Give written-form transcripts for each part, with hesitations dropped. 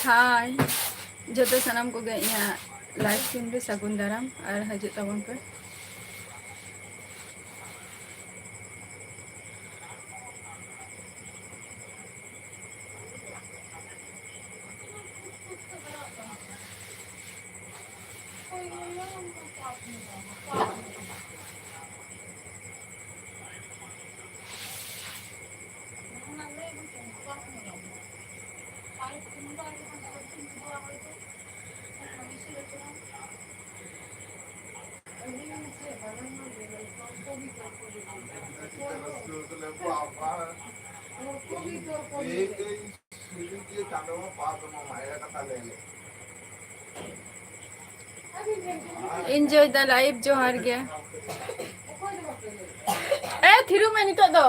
हाय जो सनम को गए लाइव स्ट्रीम रे सगुन दाराम और हजू तबन पे enjoy the live जोहार गे ए थिरु में नितो दो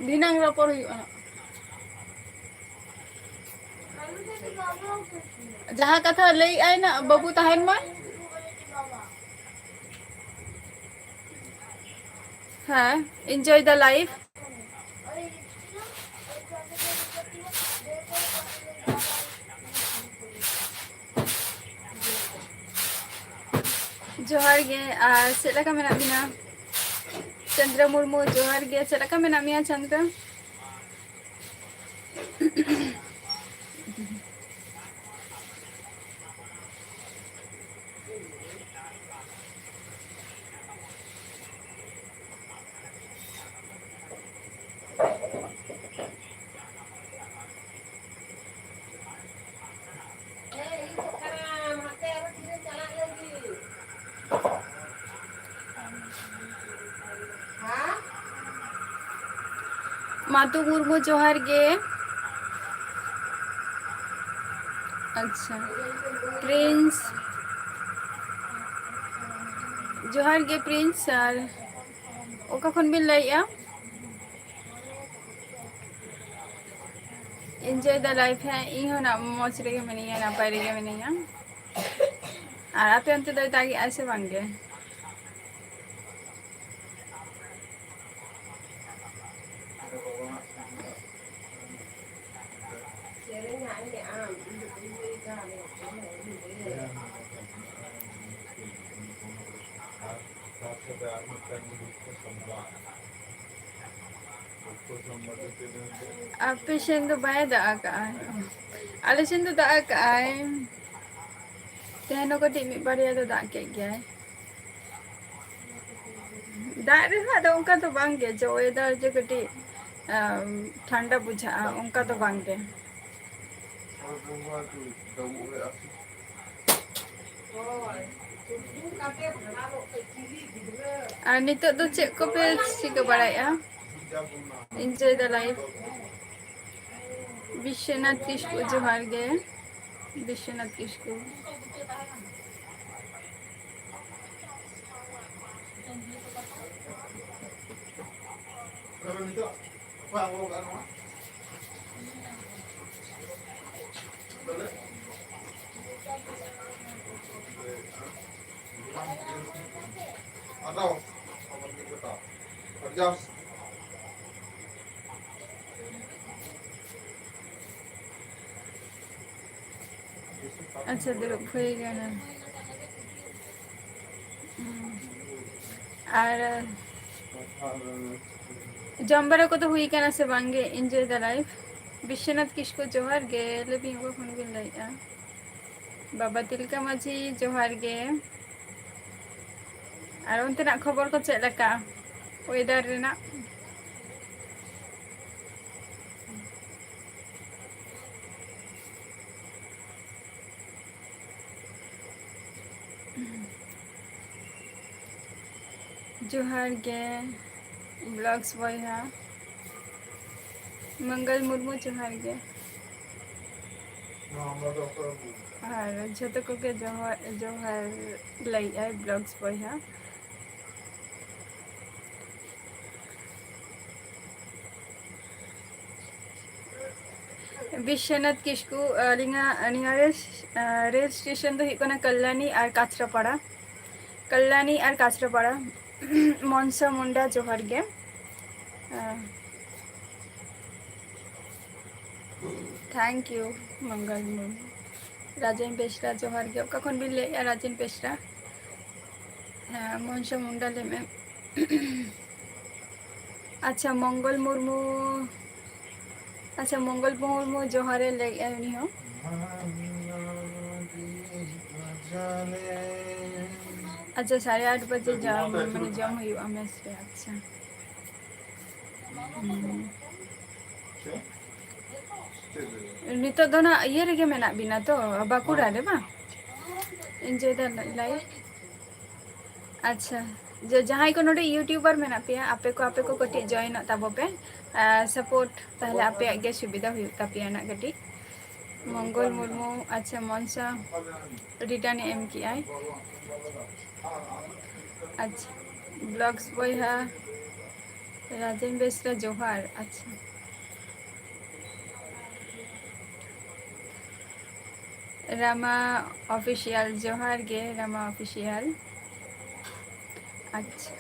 दिनांग रपोर हुयुआ जहाँ कथा लई आय ना बाबू तहन मा हाँ enjoy the live जोहार गे चेला का मेना बिना चंद्र मुर्मू जोहार गे चेला का मेना मिया चंद्र मातु मुर्मू जोहार गे अच्छा प्रिंस जोहार गे प्रिंस और ओका खन बिन लइया एंजॉय द लाइफ है इहो ना मौज रे मिनिया नापाय रे मिनिया और आपे अंत दो दागी ऐसे बांगे आपे सेन दो बाय दा का आले सेन दो दा का तेनो को टिमी बारिया दो दा के गया दा रे ना दो उनका तो बांगे जो वेदर जो कटी ठंडा बुझा उनका तो बांगे और नितो दो चेक को पे सिक बड़ाया enjoy the life Vishwanath Kisku जोहार गे विश्वनाथ किस्कू अच्छा दुरुप हो गया ना और जम्बरा को तो हुई क्या ना से बांगे enjoy the life Vishwanath Kisku जोहार गे ले भी को फोन बिन लइया बाबा तिलका माझी जोहार गे और उनते ना खबर को चेक लका वेदर रेना जोहार गे ब्लॉग्स बॉय हा मंगल मुर्मू जोहार गे ᱟᱨ ᱡᱷᱚᱛᱚ ᱠᱚᱜᱮ ᱡᱚᱦᱟᱨ ᱡᱚᱦᱟᱨ ᱞᱟᱹᱭᱮᱜᱼᱟᱭ ᱵᱞᱚᱜᱥ ᱵᱚᱭᱦᱟ᱾ ᱵᱤᱥᱥᱚᱱᱟᱛᱷ ᱠᱤᱥᱠᱩ, ᱟᱹᱞᱤᱧᱟᱜ ᱱᱤᱭᱟᱹ ᱨᱮᱞ ᱥᱴᱮᱥᱚᱱ ᱫᱚ ᱦᱩᱭᱩᱜ ᱠᱟᱱᱟ ᱠᱟᱞᱞᱟᱱᱤ ᱟᱨ ᱠᱟᱪᱨᱟᱯᱟᱲᱟ᱾ ᱠᱟᱞᱞᱟᱱᱤ ᱟᱨ ᱠᱟᱪᱨᱟᱯᱟᱲᱟ, ᱢᱚᱱᱥᱟ ᱢᱩᱱᱰᱟ ᱡᱚᱦᱟᱨ ᱜᱮ᱾ Thank you Mangal Murmu. ᱨᱟᱡᱮᱱ ᱵᱮᱥᱨᱟ ᱡᱚᱦᱟᱨ ᱜᱮ, ᱚᱠᱟ ᱠᱷᱚᱱ ᱵᱤᱱ ᱞᱟᱹᱭᱮᱫᱼᱟ ᱨᱟᱡᱮᱱ ᱵᱮᱥᱨᱟ? ᱦᱮᱸ ᱢᱚᱱᱥᱟ ᱢᱩᱱᱰᱟ ᱞᱟᱹᱭ ᱢᱮ᱾ ᱟᱪᱪᱷᱟ ᱢᱚᱝᱜᱚᱞ ᱢᱩᱨᱢᱩ, ᱟᱪᱪᱷᱟ ᱢᱚᱝᱜᱚᱞ ᱢᱩᱨᱢᱩ ᱡᱚᱦᱟᱨᱮ ᱞᱟᱹᱭᱮᱫᱼᱟ ᱩᱱᱤ ᱦᱚᱸ᱾ ᱟᱪᱪᱷᱟ 8:30 ᱵᱟᱡᱮ ᱢᱟᱱᱮ ᱡᱚᱢ ᱦᱩᱭᱩᱜᱼᱟ ᱢᱮᱥ ᱨᱮ, ᱟᱪᱪᱷᱟ᱾ ᱱᱤᱛᱚᱜ ᱫᱚ ᱱᱟᱜ ᱤᱭᱟᱹ ᱨᱮᱜᱮ ᱢᱮᱱᱟᱜ ᱵᱤᱱᱟ ᱛᱚ, ᱵᱟᱸᱠᱩᱲᱟ ᱨᱮ ᱵᱟᱝ? ᱤᱱᱡᱚᱭ ᱫᱟ ᱞᱟᱭᱤᱯᱷ᱾ ᱟᱪᱪᱷᱟ, ᱡᱟᱦᱟᱸᱭ ᱠᱚ ᱱᱚᱰᱮ ᱤᱭᱩᱴᱩᱵᱟᱨ ᱢᱮᱱᱟᱜ ᱯᱮᱭᱟ, ᱟᱯᱮ ᱠᱚ ᱠᱟᱹᱴᱤᱡ ᱡᱚᱭᱮᱱᱚᱜ ᱛᱟᱵᱚ ᱯᱮ᱾ ᱥᱟᱯᱳᱨᱴ ᱛᱟᱦᱞᱮ ᱟᱯᱮᱭᱟᱜ ᱜᱮ ᱥᱩᱵᱤᱫᱷᱟ ᱦᱩᱭᱩᱜ ᱛᱟᱯᱮᱭᱟ ᱱᱟᱜ ᱠᱟᱹᱴᱤᱡ᱾ ᱢᱚᱝᱜᱚᱞ ᱢᱩᱨᱢᱩ, ᱟᱪᱪᱷᱟ ᱢᱚᱱᱥᱟ ᱨᱤᱴᱟᱨᱱᱮ ᱮᱢ ᱠᱮᱜᱼᱟᱭ᱾ ᱟᱪᱪᱷᱟ ᱵᱞᱚᱜᱥ ᱵᱚᱭᱦᱟ ᱨᱟᱡᱮᱱ ᱵᱮᱥᱨᱟ ᱡᱚᱦᱟᱨ, ᱟᱪᱪᱷᱟ᱾ ᱨᱟᱢᱟ ᱚᱯᱷᱤᱥᱤᱭᱟᱞ ᱡᱚᱦᱟᱨ ᱜᱮ, ᱨᱟᱢᱟ ᱚᱯᱷᱤᱥᱤᱭᱟᱞ᱾ ᱟᱪᱪᱷᱟ,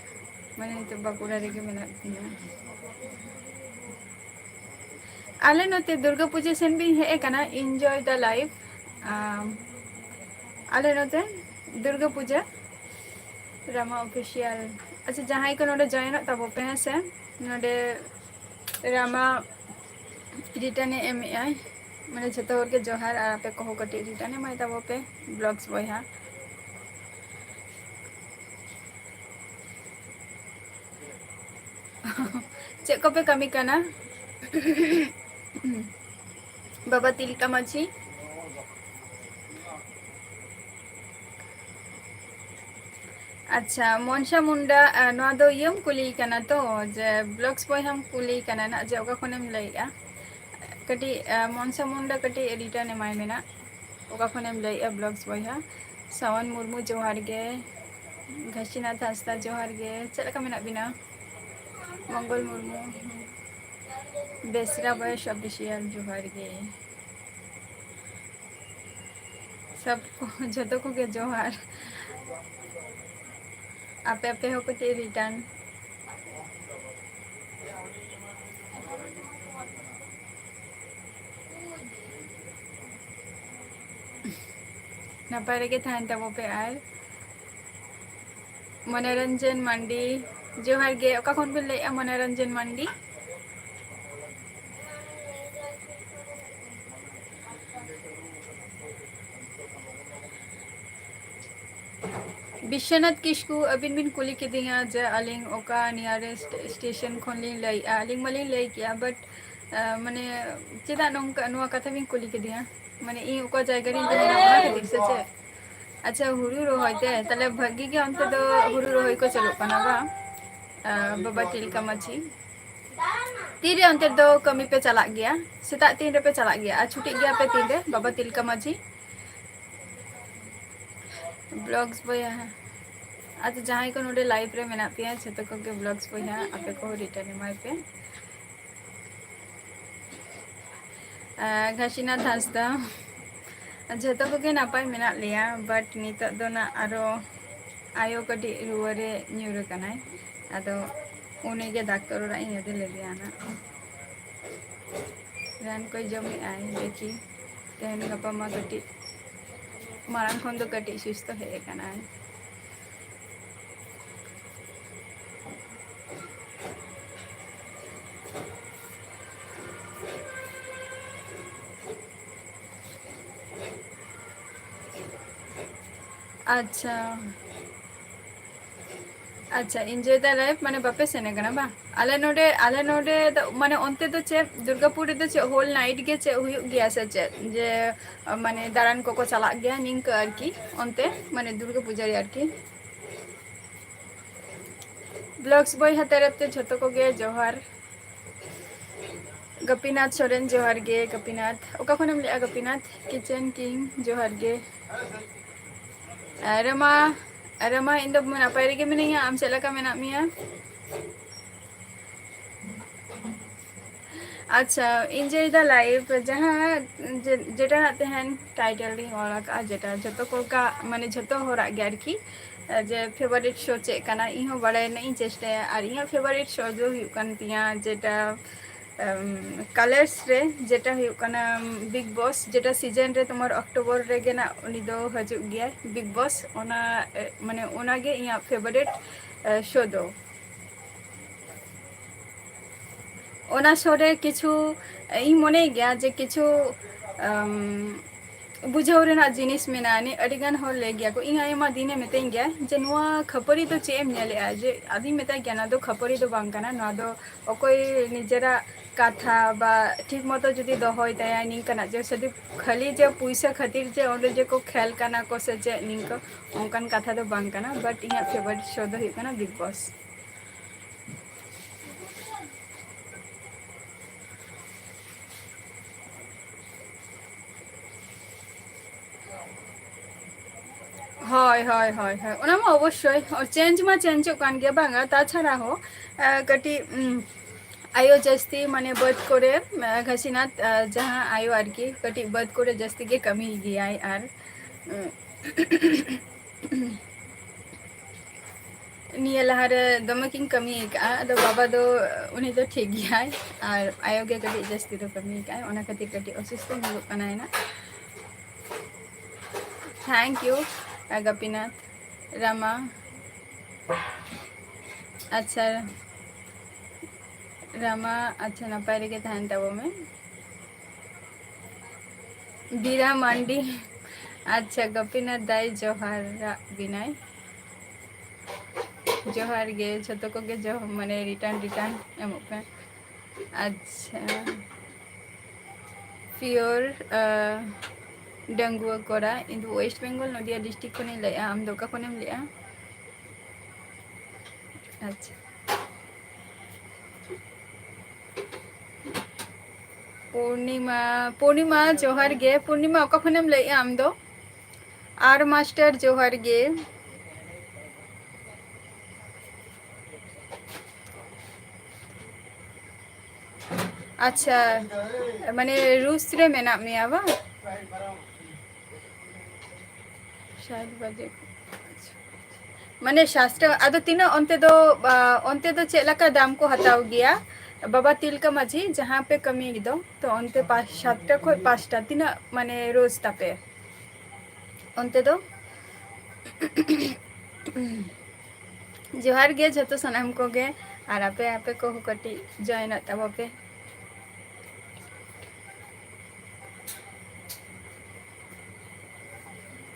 ᱢᱟᱱᱮ ᱱᱤᱛᱚᱜ ᱵᱟᱸᱠᱩᱲᱟ ᱨᱮᱜᱮ ᱢᱮᱱᱟᱜ ᱵᱤᱱᱟ᱾ ᱟᱞᱮ ᱱᱚᱛᱮ ᱫᱩᱨᱜᱟᱹ ᱯᱩᱡᱟᱹ ᱥᱮᱱ ᱵᱤᱱ ᱦᱮᱡ ᱟᱠᱟᱱᱟ ᱤᱱᱡᱚᱭ ᱫᱟ ᱞᱟᱭᱤᱯᱷ? ᱟᱞᱮ ᱱᱚᱛᱮ ᱫᱩᱨᱜᱟᱹ ᱯᱩᱡᱟᱹ, ᱨᱟᱢᱟ ᱚᱯᱷᱤᱥᱤᱭᱟᱞ᱾ ᱟᱪᱪᱷᱟ ᱡᱟᱦᱟᱸᱭ ᱠᱚ ᱱᱚᱰᱮ ᱡᱚᱭᱮᱱᱚᱜ ᱛᱟᱵᱚ ᱯᱮ ᱦᱮᱸ ᱥᱮ, ᱱᱚᱰᱮ ᱨᱟᱢᱟ ᱨᱤᱴᱟᱨᱱᱮ ᱮᱢᱮᱜᱼᱟᱭ᱾ ᱢᱟᱱᱮ ᱡᱷᱚᱛᱚ ᱦᱚᱲ ᱜᱮ ᱡᱚᱦᱟᱨ, ᱟᱨ ᱟᱯᱮ ᱠᱚᱦᱚᱸ ᱠᱟᱹᱴᱤᱡ ᱨᱤᱴᱟᱨᱱ ᱮᱢᱟᱭ ᱛᱟᱵᱚ ᱯᱮ ᱵᱞᱚᱜᱥ ᱵᱚᱭᱦᱟ᱾ ᱪᱮᱫ ᱠᱚᱯᱮ ᱠᱟᱹᱢᱤ ᱠᱟᱱᱟ? ᱵᱟᱵᱟ ᱛᱤᱞᱠᱟᱹ ᱢᱟᱹᱡᱷᱤ, ᱟᱪᱪᱷᱟ ᱢᱚᱱᱥᱟ ᱢᱩᱱᱰᱟ, ᱱᱚᱣᱟ ᱫᱚ ᱤᱭᱟᱹᱢ ᱠᱩᱞᱤᱭ ᱠᱟᱱᱟ ᱛᱚ, ᱡᱮ ᱵᱞᱚᱜᱥ ᱵᱚᱭᱦᱟᱢ ᱠᱩᱞᱤᱭ ᱠᱟᱱᱟ ᱱᱟᱜ ᱡᱮ ᱚᱠᱟ ᱠᱷᱚᱱᱮᱢ ᱞᱟᱹᱭᱮᱜᱼᱟ? ᱠᱟᱹᱴᱤᱡ ᱢᱚᱱᱥᱟ ᱢᱩᱱᱰᱟ ᱠᱟᱹᱴᱤᱡ ᱨᱤᱴᱟᱨᱱ ᱮᱢᱟᱭ ᱢᱮ ᱱᱟᱜ, ᱚᱠᱟ ᱠᱷᱚᱱᱮᱢ ᱞᱟᱹᱭᱮᱜᱼᱟ ᱵᱞᱚᱜᱥ ᱵᱚᱭᱦᱟ? ᱥᱟᱣᱚᱱ ᱢᱩᱨᱢᱩ ᱡᱚᱦᱟᱨ ᱜᱮ, ᱜᱷᱟᱥᱤᱱᱟᱛᱷ ᱦᱟᱸᱥᱫᱟ ᱡᱚᱦᱟᱨ ᱜᱮ, ᱪᱮᱫ ᱞᱮᱠᱟ ᱢᱮᱱᱟᱜ ᱵᱤᱱᱟ? ᱢᱚᱝᱜᱚᱞ ᱢᱩᱨᱢᱩ, ᱵᱮᱥᱨᱟ ᱵᱚᱭᱮᱥ ᱚᱯᱷᱤᱥᱤᱭᱟᱞ ᱡᱚᱦᱟᱨ ᱜᱮ᱾ ᱥᱚᱵ ᱠᱚ ᱡᱷᱚᱛᱚ ᱠᱚᱜᱮ ᱡᱚᱦᱟᱨ᱾ ᱟᱯᱮ ᱟᱯᱮ ᱦᱚᱸ ᱠᱟᱹᱴᱤᱡ ᱨᱤᱴᱟᱨᱱ᱾ ᱱᱟᱯᱟᱭ ᱨᱮᱜᱮ ᱛᱟᱦᱮᱱ ᱛᱟᱵᱚ ᱯᱮ, ᱟᱨ ᱢᱚᱱᱳᱨᱚᱧᱡᱚᱱ ᱢᱟᱱᱰᱤ ᱡᱚᱦᱟᱨ ᱜᱮ, ᱚᱠᱟ ᱠᱷᱚᱱ ᱵᱤᱱ ᱞᱟᱹᱭᱮᱜᱼᱟ ᱢᱚᱱᱳᱨᱚᱧᱡᱚᱱ ᱢᱟᱱᱰᱤ? ᱵᱤᱥᱥᱚᱱᱟᱛᱷ ᱠᱤᱥᱠᱩ, ᱟᱹᱵᱤᱱ ᱵᱤᱱ ᱠᱩᱞᱤ ᱠᱤᱫᱤᱧᱟ ᱡᱮ ᱟᱹᱞᱤᱧ ᱚᱠᱟ ᱱᱤᱭᱟᱨᱮᱥᱴ ᱥᱴᱮᱥᱚᱱ ᱠᱷᱚᱱᱞᱤᱧ ᱞᱟᱹᱭᱮᱜᱼᱟ, ᱟᱹᱞᱤᱧ ᱢᱟᱞᱤᱧ ᱞᱟᱹᱭ ᱠᱮᱜᱼᱟ ᱵᱟᱴ ᱢᱟᱱᱮ ᱪᱮᱫᱟᱜ ᱱᱚᱝᱠᱟ ᱱᱚᱣᱟ ᱠᱟᱛᱷᱟ ᱵᱤᱱ ᱠᱩᱞᱤ ᱠᱤᱫᱤᱧᱟ? ᱢᱟᱱᱮ ᱤᱧ ᱚᱠᱟ ᱡᱟᱭᱜᱟ ᱨᱤᱧ ᱛᱟᱦᱮᱱᱟ ᱚᱱᱟ ᱠᱷᱟᱹᱛᱤᱨ ᱥᱮ ᱪᱮᱫ? ᱟᱪᱪᱷᱟ ᱦᱩᱲᱩ ᱨᱚᱦᱚᱭ ᱛᱮ, ᱛᱟᱦᱞᱮ ᱵᱷᱟᱹᱜᱤ ᱜᱮ ᱚᱱᱛᱮ ᱫᱚ ᱦᱩᱲᱩ ᱨᱚᱦᱚᱭ ᱠᱚ ᱪᱟᱞᱩᱜ ᱠᱟᱱᱟ ᱵᱟᱝ? ᱵᱟᱵᱟ ᱛᱤᱞᱠᱟᱹ ᱢᱟᱹᱡᱷᱤ, ᱛᱤᱨᱮ ᱚᱱᱛᱮ ᱫᱚ ᱠᱟᱹᱢᱤ ᱯᱮ ᱪᱟᱞᱟᱜ ᱜᱮᱭᱟ? ᱥᱮᱛᱟᱜ ᱛᱤᱱ ᱨᱮᱯᱮ ᱪᱟᱞᱟᱜ ᱜᱮᱭᱟ, ᱟᱨ ᱪᱷᱩᱴᱤᱜ ᱜᱮᱭᱟ ᱯᱮ ᱛᱤᱱᱨᱮ ᱵᱟᱵᱟ ᱛᱤᱞᱠᱟᱹ ᱢᱟᱹᱡᱷᱤ? ᱵᱞᱚᱜᱥ ᱵᱚᱭᱦᱟ, ᱟᱪᱪᱷᱟ ᱡᱟᱦᱟᱸᱭ ᱠᱚ ᱱᱚᱰᱮ ᱞᱟᱭᱤᱵᱷ ᱨᱮ ᱢᱮᱱᱟᱜ ᱯᱮᱭᱟ ᱡᱷᱚᱛᱚ ᱠᱚᱜᱮ ᱵᱞᱚᱜᱥ ᱵᱚᱭᱦᱟ, ᱟᱯᱮ ᱠᱚᱦᱚᱸ ᱨᱤᱴᱟᱨᱱ ᱮᱢᱟᱭ ᱯᱮ᱾ ᱜᱷᱟᱥᱤᱱᱟᱛᱷ ᱦᱟᱸᱥᱫᱟ, ᱡᱷᱚᱛᱚ ᱠᱚᱜᱮ ᱱᱟᱯᱟᱭ ᱢᱮᱱᱟᱜ ᱞᱮᱭᱟ, ᱵᱟᱴ ᱱᱤᱛᱚᱜ ᱫᱚ ᱱᱟᱜ ᱟᱨᱚ ᱟᱭᱳ ᱠᱟᱹᱴᱤᱡ ᱨᱩᱣᱟᱹᱨᱮ ᱧᱩᱨ ᱟᱠᱟᱱᱟᱭ, ᱟᱫᱚ ᱩᱱᱤᱜᱮ ᱰᱟᱠᱛᱟᱨ ᱚᱲᱟᱜ ᱤᱧ ᱤᱫᱤ ᱞᱮᱫᱮᱭᱟ ᱱᱟᱜ᱾ ᱨᱟᱱ ᱠᱚᱭ ᱡᱚᱢᱮᱜᱼᱟᱭ, ᱫᱮᱠᱷᱤ ᱛᱮᱦᱮᱧ ᱜᱟᱯᱟ ᱢᱟ ᱠᱟᱹᱴᱤᱡ ᱢᱟᱲᱟᱝ ᱠᱷᱚᱱ ᱫᱚ ᱠᱟᱹᱴᱤᱡ ᱥᱩᱥᱛᱷᱚ ᱦᱮᱡ ᱟᱠᱟᱱᱟᱭ᱾ ᱟᱪᱪᱷᱟ ᱟᱪᱪᱷᱟ ᱤᱱᱡᱚᱭ ᱫᱟ ᱞᱟᱭᱤᱯᱷ ᱢᱟᱱᱮ ᱵᱟᱯᱮ ᱥᱮᱱ ᱟᱠᱟᱱᱟ ᱵᱟᱝ? ᱟᱞᱮ ᱱᱚᱰᱮ ᱫᱚ ᱢᱟᱱᱮ ᱚᱱᱛᱮ ᱫᱚ ᱪᱮᱫ ᱫᱩᱨᱜᱟᱹᱯᱩᱨ ᱨᱮᱫᱚ ᱪᱮᱫ ᱦᱳᱞ ᱱᱟᱭᱤᱴ ᱜᱮ ᱪᱮᱫ ᱦᱩᱭᱩᱜ ᱜᱮᱭᱟ ᱥᱮ ᱪᱮᱫ? ᱡᱮ ᱢᱟᱱᱮ ᱫᱟᱬᱟᱱ ᱠᱚᱠᱚ ᱪᱟᱞᱟᱜ ᱜᱮᱭᱟ ᱱᱤᱝᱠᱟᱹ ᱟᱨᱠᱤ ᱚᱱᱛᱮ ᱢᱟᱱᱮ ᱫᱩᱨᱜᱟᱹ ᱯᱩᱡᱟᱹ ᱨᱮ ᱟᱨᱠᱤ᱾ ᱵᱞᱚᱜᱥ ᱵᱚᱭᱦᱟ ᱛᱚᱨᱚᱯ ᱛᱮ ᱡᱷᱚᱛᱚ ᱠᱚᱜᱮ ᱡᱚᱦᱟᱨ᱾ ᱜᱟᱯᱤᱱᱟᱛᱷ ᱥᱚᱨᱮᱱ ᱡᱚᱦᱟᱨ ᱜᱮ ᱜᱟᱯᱤᱱᱟᱛᱷ ᱚᱠᱟ ᱠᱷᱚᱱᱮᱢ ᱞᱟᱹᱭᱮᱜᱼᱟ ᱜᱟᱯᱤᱱᱟᱛᱷ ᱠᱤᱪᱮᱱ ᱠᱤᱝ ᱡᱚᱦᱟᱨ ᱜᱮ ᱨᱮᱢᱟ ᱨᱮᱢᱟ ᱤᱧ ᱫᱚ ᱱᱟᱯᱟᱭ ᱨᱮᱜᱮ ᱢᱤᱱᱟᱹᱧᱟ ᱟᱢ ᱪᱮᱫ ᱞᱮᱠᱟ ᱢᱮᱱᱟᱜ ᱢᱮᱭᱟ ᱟᱪᱪᱷᱟ ᱤᱧ ᱡᱮ ᱞᱟᱭᱤᱵ ᱡᱟᱦᱟᱸ ᱡᱮᱴᱟ ᱛᱟᱦᱮᱱ ᱴᱟᱭᱴᱮᱞ ᱨᱤᱧ ᱚᱞ ᱟᱠᱟᱫᱼᱟ ᱡᱮᱴᱟ ᱡᱷᱚᱛᱚ ᱠᱚ ᱢᱟᱱᱮ ᱡᱷᱚᱛᱚ ᱦᱚᱲᱟᱜ ᱜᱮ ᱟᱨᱠᱤ ᱡᱮ ᱯᱷᱮᱵᱟᱨᱤᱴ ᱥᱳ ᱪᱮᱫ ᱠᱟᱱᱟ ᱤᱧᱦᱚᱸ ᱵᱟᱲᱟᱭ ᱨᱮᱱᱟᱜ ᱤᱧ ᱪᱮᱥᱴᱟᱭᱟ ᱟᱨ ᱤᱧᱟᱹᱜ ᱯᱷᱮᱵᱟᱨᱤᱴ ᱥᱳ ᱫᱚ ᱦᱩᱭᱩᱜ ᱠᱟᱱ ᱛᱤᱧᱟᱹ ᱡᱮᱴᱟ ᱠᱟᱞᱟᱨᱥ ᱨᱮ ᱡᱮᱴᱟ ᱦᱩᱭᱩᱜ ᱠᱟᱱᱟ ᱵᱤᱜᱽ ᱵᱚᱥ ᱡᱮᱴᱟ ᱥᱤᱡᱮᱱ ᱨᱮ ᱛᱳᱢᱟᱨ ᱚᱠᱴᱳᱵᱚᱨ ᱨᱮᱜᱮ ᱱᱟᱜ ᱩᱱᱤ ᱫᱚ ᱦᱤᱡᱩᱜ ᱜᱮᱭᱟᱭ ᱵᱤᱜᱽ ᱵᱚᱥ ᱚᱱᱟ ᱢᱟᱱᱮ ᱚᱱᱟᱜᱮ ᱤᱧᱟᱹᱜ ᱯᱷᱮᱵᱟᱨᱤᱴ ᱥᱳ ᱫᱚ ᱚᱱᱟ ᱥᱳ ᱨᱮ ᱠᱤᱪᱷᱩ ᱤᱧ ᱢᱚᱱᱮᱭ ᱜᱮᱭᱟ ᱡᱮ ᱠᱤᱪᱷᱩ ᱵᱩᱡᱷᱟᱹᱣ ᱨᱮᱱᱟᱜ ᱡᱤᱱᱤᱥ ᱢᱮᱱᱟᱜᱼᱟ ᱟᱹᱰᱤᱜᱟᱱ ᱦᱚᱲ ᱞᱟᱹᱭ ᱜᱮᱭᱟ ᱠᱚ ᱤᱧ ᱟᱭᱢᱟ ᱫᱤᱱᱮ ᱢᱤᱛᱟᱹᱧ ᱜᱮᱭᱟ ᱡᱮ ᱱᱚᱣᱟ ᱠᱷᱟᱹᱯᱟᱹᱨᱤ ᱫᱚ ᱪᱮᱫ ᱮᱢ ᱧᱮᱞᱮᱜᱼᱟ ᱡᱮ ᱟᱫᱚᱧ ᱢᱮᱛᱟᱭ ᱜᱮᱭᱟ ᱱᱚᱣᱟ ᱫᱚ ᱠᱷᱟᱹᱯᱟᱹᱨᱤ ᱫᱚ ᱵᱟᱝ ᱠᱟᱱᱟ ᱱᱚᱣᱟ ᱫᱚ ᱚᱠᱚᱭ ᱱᱤᱡᱮᱨᱟᱜ ᱠᱟᱛᱷᱟ ᱵᱟ ᱴᱷᱤᱠ ᱢᱚᱛᱚ ᱡᱩᱫᱤ ᱫᱚᱦᱚᱭ ᱛᱟᱭᱟ ᱱᱤᱝᱠᱟᱱᱟᱜ ᱡᱮ ᱥᱩᱫᱩ ᱠᱷᱟᱹᱞᱤ ᱡᱮ ᱯᱩᱭᱥᱟᱹ ᱠᱷᱟᱹᱛᱤᱨ ᱡᱮ ᱚᱸᱰᱮ ᱡᱮᱠᱚ ᱠᱷᱮᱞ ᱠᱟᱱᱟ ᱠᱚ ᱥᱮ ᱪᱮᱫ ᱱᱤᱝᱠᱟᱹ ᱚᱱᱠᱟᱱ ᱠᱟᱛᱷᱟ ᱫᱚ ᱵᱟᱝ ᱠᱟᱱᱟ ᱵᱟᱴ ᱤᱧᱟᱹᱜ ᱯᱷᱮᱵᱟᱨᱤᱴ ᱥᱳ ᱫᱚ ᱦᱩᱭᱩᱜ ᱠᱟᱱᱟ ᱵᱤᱜᱽ ᱵᱚᱥ ᱦᱳᱭ ᱦᱳᱭ ᱦᱳᱭ ᱚᱱᱟ ᱢᱟ ᱚᱵᱚᱥᱥᱳᱭ ᱪᱮᱧᱡᱽ ᱢᱟ ᱪᱮᱧᱡᱚᱜ ᱠᱟᱱ ᱜᱮᱭᱟ ᱵᱟᱝᱟ ᱛᱟᱪᱷᱟᱲᱟ ᱦᱚᱸ ᱠᱟᱹᱴᱤᱡ ᱟᱭᱳ ᱡᱟᱹᱥᱛᱤ ᱢᱟᱱᱮ ᱵᱟᱹᱫᱽ ᱠᱚᱨᱮ ᱠᱷᱟᱥᱤᱱᱟᱛᱷ ᱡᱟᱦᱟᱸ ᱟᱭᱳ ᱟᱨᱠᱤ ᱠᱟᱹᱴᱤᱡ ᱵᱟᱹᱫᱽ ᱠᱚᱨᱮ ᱡᱟᱹᱥᱛᱤ ᱜᱮ ᱠᱟᱹᱢᱤᱭ ᱜᱮᱭᱟᱭ ᱟᱨ ᱱᱤᱭᱟᱹ ᱞᱟᱦᱟᱨᱮ ᱫᱚᱢᱮ ᱠᱤᱱ ᱠᱟᱹᱢᱤ ᱟᱠᱟᱫᱼᱟ ᱟᱫᱚ ᱵᱟᱵᱟ ᱫᱚ ᱩᱱᱤ ᱫᱚ ᱴᱷᱤᱠ ᱜᱮᱭᱟᱭ ᱟᱨ ᱟᱭᱳ ᱜᱮ ᱠᱟᱹᱴᱤᱡ ᱡᱟᱹᱥᱛᱤ ᱫᱚ ᱠᱟᱹᱢᱤ ᱟᱠᱟᱫᱼᱟᱭ ᱚᱱᱟ ᱠᱷᱟᱹᱛᱤᱨ ᱠᱟᱹᱴᱤᱡ ᱚᱥᱩᱥᱛᱷᱚ ᱧᱚᱜᱚᱜ ᱠᱟᱱᱟᱭ ᱱᱟᱜ ᱛᱷᱮᱝᱠ ᱤᱭᱩ ᱜᱳᱯᱤᱱᱟᱛᱷ ᱨᱟᱢᱟ ᱟᱪᱪᱷᱟ ᱨᱟᱢᱟ ᱟᱪᱪᱷᱟ ᱱᱟᱯᱟᱭ ᱨᱮᱜᱮ ᱛᱟᱦᱮᱱ ᱛᱟᱵᱚ ᱢᱮ ᱵᱤᱨᱟ ᱢᱟᱱᱰᱤ ᱟᱪᱪᱷᱟ ᱜᱳᱯᱤᱱᱟᱛᱷ ᱫᱟᱭ ᱡᱚᱦᱟᱨᱟᱜ ᱵᱮᱱᱟᱭ ᱡᱚᱦᱟᱨ ᱜᱮ ᱡᱷᱚᱛᱚ ᱠᱚᱜᱮ ᱢᱟᱱᱮ ᱨᱤᱴᱟᱨᱱ ᱮᱢᱚᱜ ᱯᱮ ᱟᱪᱪᱷᱟ ᱯᱤᱭᱳᱨ ᱰᱟᱺᱜᱩᱣᱟᱹ ᱠᱚᱲᱟ ᱤᱧ ᱫᱚ ᱳᱭᱮᱥᱴ ᱵᱮᱝᱜᱚᱞ ᱱᱚᱫᱤᱭᱟ ᱰᱤᱥᱴᱤᱠ ᱠᱷᱚᱱᱤᱧ ᱞᱟᱹᱭᱮᱜᱼᱟ ᱟᱢ ᱫᱚ ᱚᱠᱟ ᱠᱷᱚᱱᱮᱢ ᱞᱟᱹᱭᱮᱜᱼᱟ ᱟᱪᱪᱷᱟ ᱯᱩᱨᱱᱤᱢᱟ ᱡᱚᱦᱟᱨ ᱜᱮ ᱯᱩᱨᱱᱤᱢᱟ ᱚᱠᱟ ᱠᱷᱚᱱᱮᱢ ᱞᱟᱹᱭᱮᱜᱼᱟ ᱟᱢ ᱫᱚ ᱟᱨ ᱢᱟᱥᱴᱟᱨ ᱡᱚᱦᱟᱨ ᱜᱮ ᱟᱪᱪᱷᱟ ᱢᱟᱱᱮ ᱨᱩᱥ ᱨᱮ ᱢᱮᱱᱟᱜ ᱢᱮᱭᱟ ᱵᱟᱝ 7 baje ᱢᱟᱱᱮ ᱥᱟᱥᱴᱨᱟ ᱟᱫᱚ ᱛᱤᱱᱟᱹᱜ ᱚᱱᱛᱮ ᱫᱚ ᱪᱮᱫ ᱞᱮᱠᱟ ᱫᱟᱢ ᱠᱚ ᱦᱟᱛᱟᱣ ᱜᱮᱭᱟ ᱵᱟᱵᱟ ᱛᱤᱞᱠᱟᱹ ᱢᱟᱹᱡᱷᱤ ᱡᱟᱦᱟᱸ ᱯᱮ ᱠᱟᱹᱢᱤ ᱫᱚ ᱛᱚ ᱚᱱᱛᱮ 7টা ᱠᱷᱚᱱ 5টা ᱛᱤᱱᱟᱹᱜ ᱢᱟᱱᱮ ᱨᱳᱡ ᱛᱟᱯᱮ ᱚᱱᱛᱮ ᱫᱚ ᱡᱚᱦᱟᱨ ᱜᱮ ᱡᱷᱚᱛᱚ ᱥᱟᱱᱟᱢ ᱠᱚᱜᱮ ᱟᱨ ᱟᱯᱮ ᱠᱚᱦᱚᱸ ᱠᱟᱹᱴᱤᱡ ᱡᱚᱭᱮᱱᱚᱜ ᱛᱟᱵᱚ ᱯᱮ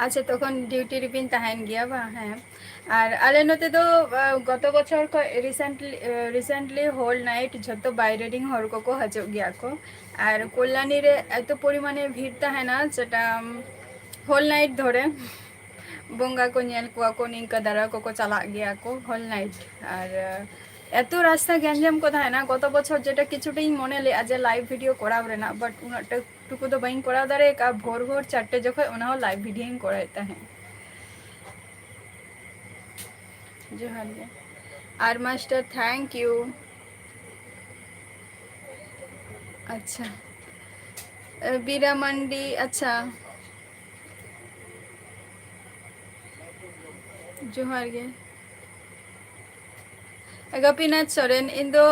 ᱟᱪᱪᱷᱟ ᱛᱚᱠᱷᱚᱱ ᱰᱤᱭᱩᱴᱤ ᱨᱮᱵᱤᱱ ᱛᱟᱦᱮᱱ ᱜᱮᱭᱟ ᱵᱟᱝ ᱦᱮᱸ ᱟᱨ ᱟᱞᱮ ᱱᱚᱛᱮ ᱫᱚ ᱜᱚᱛᱚ ᱵᱚᱪᱷᱚᱨ ᱠᱷᱚᱱ ᱨᱤᱥᱮᱱᱴᱞᱤ ᱦᱳᱞ ᱱᱟᱭᱤᱴ ᱡᱷᱚᱛᱚ ᱵᱟᱭᱨᱮ ᱨᱮᱱ ᱦᱚᱲ ᱠᱚᱠᱚ ᱦᱤᱡᱩᱜ ᱜᱮᱭᱟ ᱠᱚ ᱟᱨ ᱠᱚᱞᱞᱟᱱᱤ ᱨᱮ ᱮᱛᱚ ᱯᱚᱨᱤᱢᱟᱱᱮ ᱵᱷᱤᱲ ᱛᱟᱦᱮᱱᱟ যেটা ᱦᱳᱞ ᱱᱟᱭᱤᱴ ᱫᱷᱚᱨᱮ ᱵᱚᱸᱜᱟ ᱠᱚ ᱧᱮᱞ ᱠᱚᱣᱟ ᱠᱚ ᱱᱤᱝᱠᱟᱹ ᱫᱟᱨᱟ ᱠᱚᱠᱚ ᱪᱟᱞᱟᱜ ᱜᱮᱭᱟ ᱠᱚ ᱦᱳᱞ ᱱᱟᱭᱤᱴ ᱟᱨ ᱮᱛᱚ ᱨᱟস্তা ᱜᱮᱧᱡᱟᱢ ᱠᱚ ᱛᱟᱦᱮᱱᱟ ᱜᱚᱛᱚ ᱵᱚᱪᱷᱚᱨ যেটা ᱠᱤᱪᱷᱩᱴᱟ ᱤᱧ ᱢᱚᱱᱮ ᱞᱮᱫᱼᱟ ᱡᱮ ᱞᱟইᱵᱷ ᱵᱷᱤᱰᱤᱭᱳ ᱠᱚᱨᱟᱣ ᱨᱮᱱᱟᱜ ᱵᱟᱴ ᱩᱱᱟᱹᱜ ᱴᱩᱠᱩ ᱫᱚ ᱵᱟᱹᱧ ᱠᱚᱨᱟᱣ ᱫᱟᱲᱮ ᱟᱠᱟᱫᱼᱟ ᱵᱷᱳᱨ 4ᱴে ᱡᱚᱠᱷᱚᱱ ᱚᱱᱟ ᱦᱚᱸ ᱞᱟইᱵᱷ ᱵᱷᱤᱰᱤᱭᱳᱧ ᱠᱚᱨᱟᱣᱮᱫ ᱛᱟᱦᱮᱸᱫ ᱡᱚᱦᱟᱨ ᱜᱮ ᱟᱨ ᱢᱟᱥᱴᱟᱨ ᱛᱷᱮᱝᱠ ᱤᱭᱩ ᱟᱪᱪᱷᱟ ᱵᱤᱨᱟ ᱢᱟᱱᱰᱤ ᱟᱪᱪᱷᱟ ᱡᱚᱦᱟᱨ ᱜᱮ ᱜᱳᱯᱤᱱᱟᱛᱷ ᱥᱚᱨᱮᱱ ᱤᱧ ᱫᱚ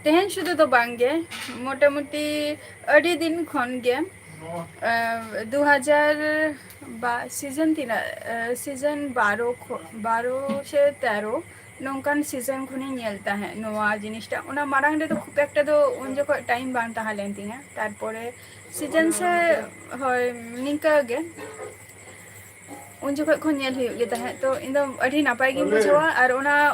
ᱛᱮᱦᱮᱧ ᱥᱩᱫᱷᱩ ᱫᱚ ᱵᱟᱝᱜᱮ ᱢᱳᱴᱟᱢᱩᱴᱤ ᱟᱹᱰᱤ ᱫᱤᱱ ᱠᱷᱚᱱ ᱜᱮ 2000 ᱥᱤᱡᱚᱱ ᱛᱤᱱᱟᱹᱜ ᱥᱤᱡᱚᱱ 12 ᱥᱮ 13 ᱱᱚᱝᱠᱟᱱ ᱥᱤᱡᱚᱱ ᱠᱷᱚᱱᱤᱧ ᱧᱮᱞ ᱛᱟᱦᱮᱸᱫ ᱱᱚᱣᱟ ᱡᱤᱱᱤᱥᱴᱟ ᱚᱱᱟ ᱢᱟᱲᱟᱝ ᱨᱮᱫᱚ ᱠᱷᱩᱵ ᱮᱠᱴᱟ ᱫᱚ ᱩᱱ ᱡᱚᱠᱷᱚᱱ ᱴᱟᱭᱤᱢ ᱵᱟᱝ ᱛᱟᱦᱮᱸ ᱞᱮᱱ ᱛᱤᱧᱟᱹ ᱛᱟᱨᱯᱚᱨᱮ ᱥᱤᱡᱮᱱ ᱥᱮ ᱦᱳᱭ ᱱᱤᱝᱠᱟᱹ ᱜᱮ ᱩᱱ ᱡᱚᱠᱷᱚᱡ ᱠᱷᱚᱱ ᱧᱮᱞ ᱦᱩᱭᱩᱜ ᱜᱮ ᱛᱟᱦᱮᱸᱫ ᱛᱚ ᱤᱧ ᱫᱚ ᱟᱹᱰᱤ ᱱᱟᱯᱟᱭ ᱜᱤᱧ ᱵᱩᱡᱷᱟᱹᱣᱟ ᱟᱨ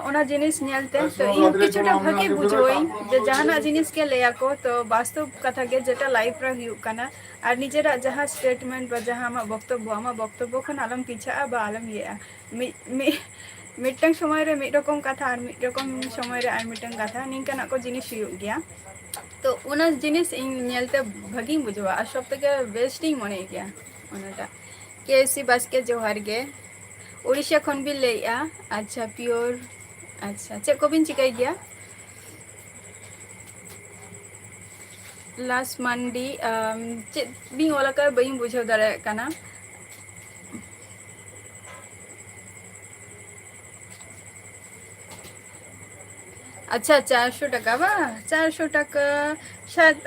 ᱚᱱᱟ ᱡᱤᱱᱤᱥ ᱧᱮᱞᱛᱮ ᱛᱚ ᱤᱧ ᱠᱤᱪᱷᱩᱴᱟ ᱵᱷᱟᱜᱤ ᱵᱩᱡᱷᱟᱹᱣᱟᱹᱧ ᱡᱮ ᱡᱟᱦᱟᱱᱟᱜ ᱡᱤᱱᱤᱥ ᱜᱮ ᱞᱟᱹᱭᱟᱠᱚ ᱛᱚ ᱵᱟᱥᱛᱚᱵ ᱠᱟᱛᱷᱟ ᱜᱮ যেটা ᱞᱟᱭᱤᱯᱷ ᱨᱮ ᱦᱩᱭᱩᱜ ᱠᱟᱱᱟ ᱟᱨ ᱱᱤᱡᱮᱨᱟᱜ ᱡᱟᱦᱟᱸ ᱥᱴᱮᱴᱢᱮন্ট ᱵᱟ ᱡᱟᱦᱟᱸ ᱟᱢᱟᱜ ᱵᱚᱠᱛᱚᱵᱽᱵᱚ ᱠᱷᱚᱱ ᱟᱞᱚᱢ ᱯᱤᱪᱷᱟᱜᱼᱟ ᱵᱟ ᱟᱞᱚᱢ ᱤᱭᱟᱹᱜᱼᱟ मिट्टन समय रे मिट रकम कथा और मिट रकम समय रे आर मिट्टन कथा निंकाना को जिनिस हुयुग गया तो उना जिनिस इन नेलते भागी बुझवा और सब तक बेस्ट ही मने गया उनाटा केएफसी बास्के जोहार गे उड़ीसा खन भी लैया अच्छा प्योर अच्छा चेक को बिन चिकाई गया लास्ट मंडी चेक बिन ओला का बई बुझाव दारे काना अच्छा 400 टका बा 400 टका शायद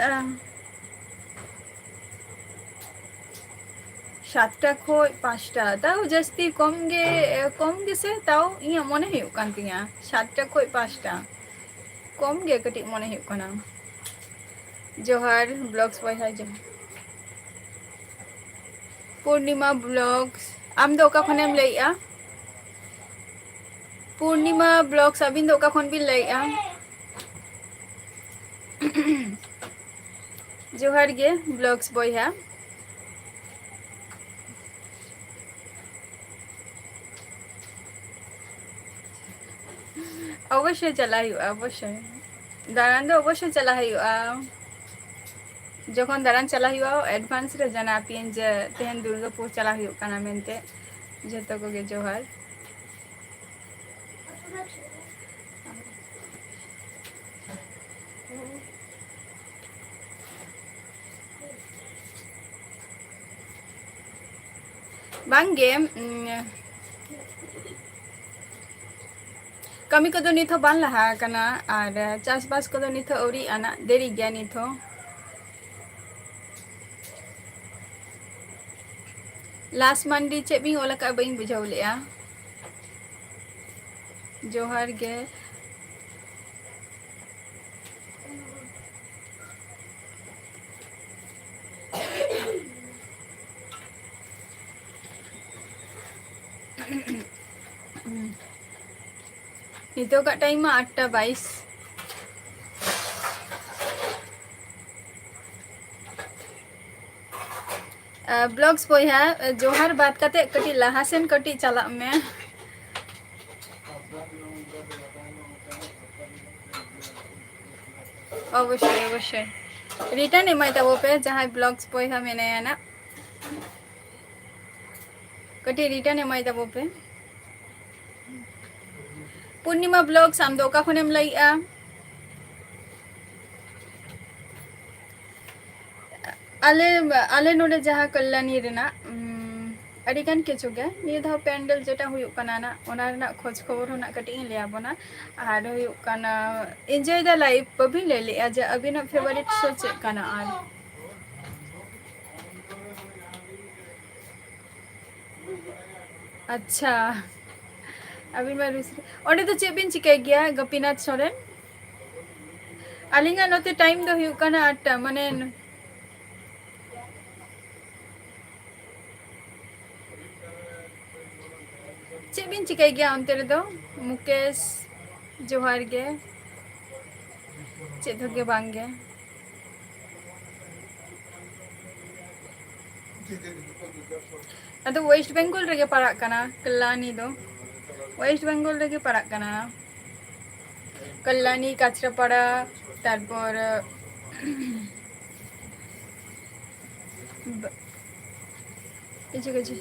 7टा खोज 5टा ताऊ जस्ती कम गे से ताऊ इया मने हुयुग कान तिया 7टा खोज 5टा कम गे कटी मने हुयुग काना जोहार ब्लॉग्स बॉय जो पूर्णिमा ब्लॉग्स आम दो का खनेम लैया पूर्णिमा ब्लॉग्स अबिन दो का खन भी लैया जोहार गे ब्लॉग्स बॉय है अवश्य चला अवश्य दारान दो अवश्य चला जखन दारान चला एडवांस रे जाना पियन जे तेहन दुर्गापुर चला काना मेनते जतो को गे जोहार बांगे कमी को नित बान लहा काना और चासबास को नित औरी आना देरी गया नित लास्ट मंडी चे भी ओला का बई बुझाव लेया जोहार गे नितो का टाइम 8:22 ब्लॉग्स बॉय है जोहार बात करते कटी लहासेन कटी चला में अवश्य अवश्य रिटर्न एम तब पे जहाँ ब्लॉग्स बॉय है मैंने ना कटी रिटर्न एम तब पे पूर्णिमा ब्लॉग्स आम दो का खनेम लैया आले आले नोडे जहाँ कल्याणी रेना अडिगान किछु गे निये धाव पेंडल जेटा हुयुग काना ना ओना रेना खोज खबर होना कटी ले आबोना आर हुयुग काना एंजॉय द लाइफ बबी ले लिया जे अबिना फेवरेट शो चेक काना आर अच्छा अभी मैं ओंडे तो चे बिन चिकाई गया गोपीनाथ सोरेन अलिंगा नोते टाइम दो हुयुग काना 8टा माने चे बिन चिकाई गया अंते रे दो मुकेश जोहार गे चे धोगे बांगे अदो वेस्ट बेंगल रेगे पड़ा काना कल्याणी दो वेस्ट बेंगल रेगे पड़ा काना कल्याणी काचरापाड़ा तारपर किछु किछु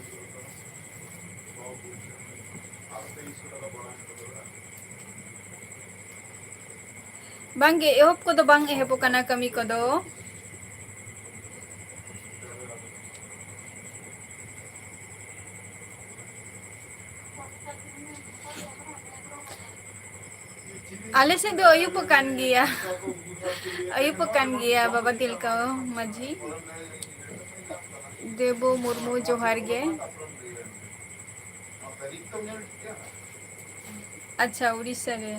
बांगे एहब को दो बांग एहब काना कमी को दो आले से दो अयुप कान गया बाबा तिलका माझी देवो मुर्मू जोहार गे अच्छा उड़ीसा रे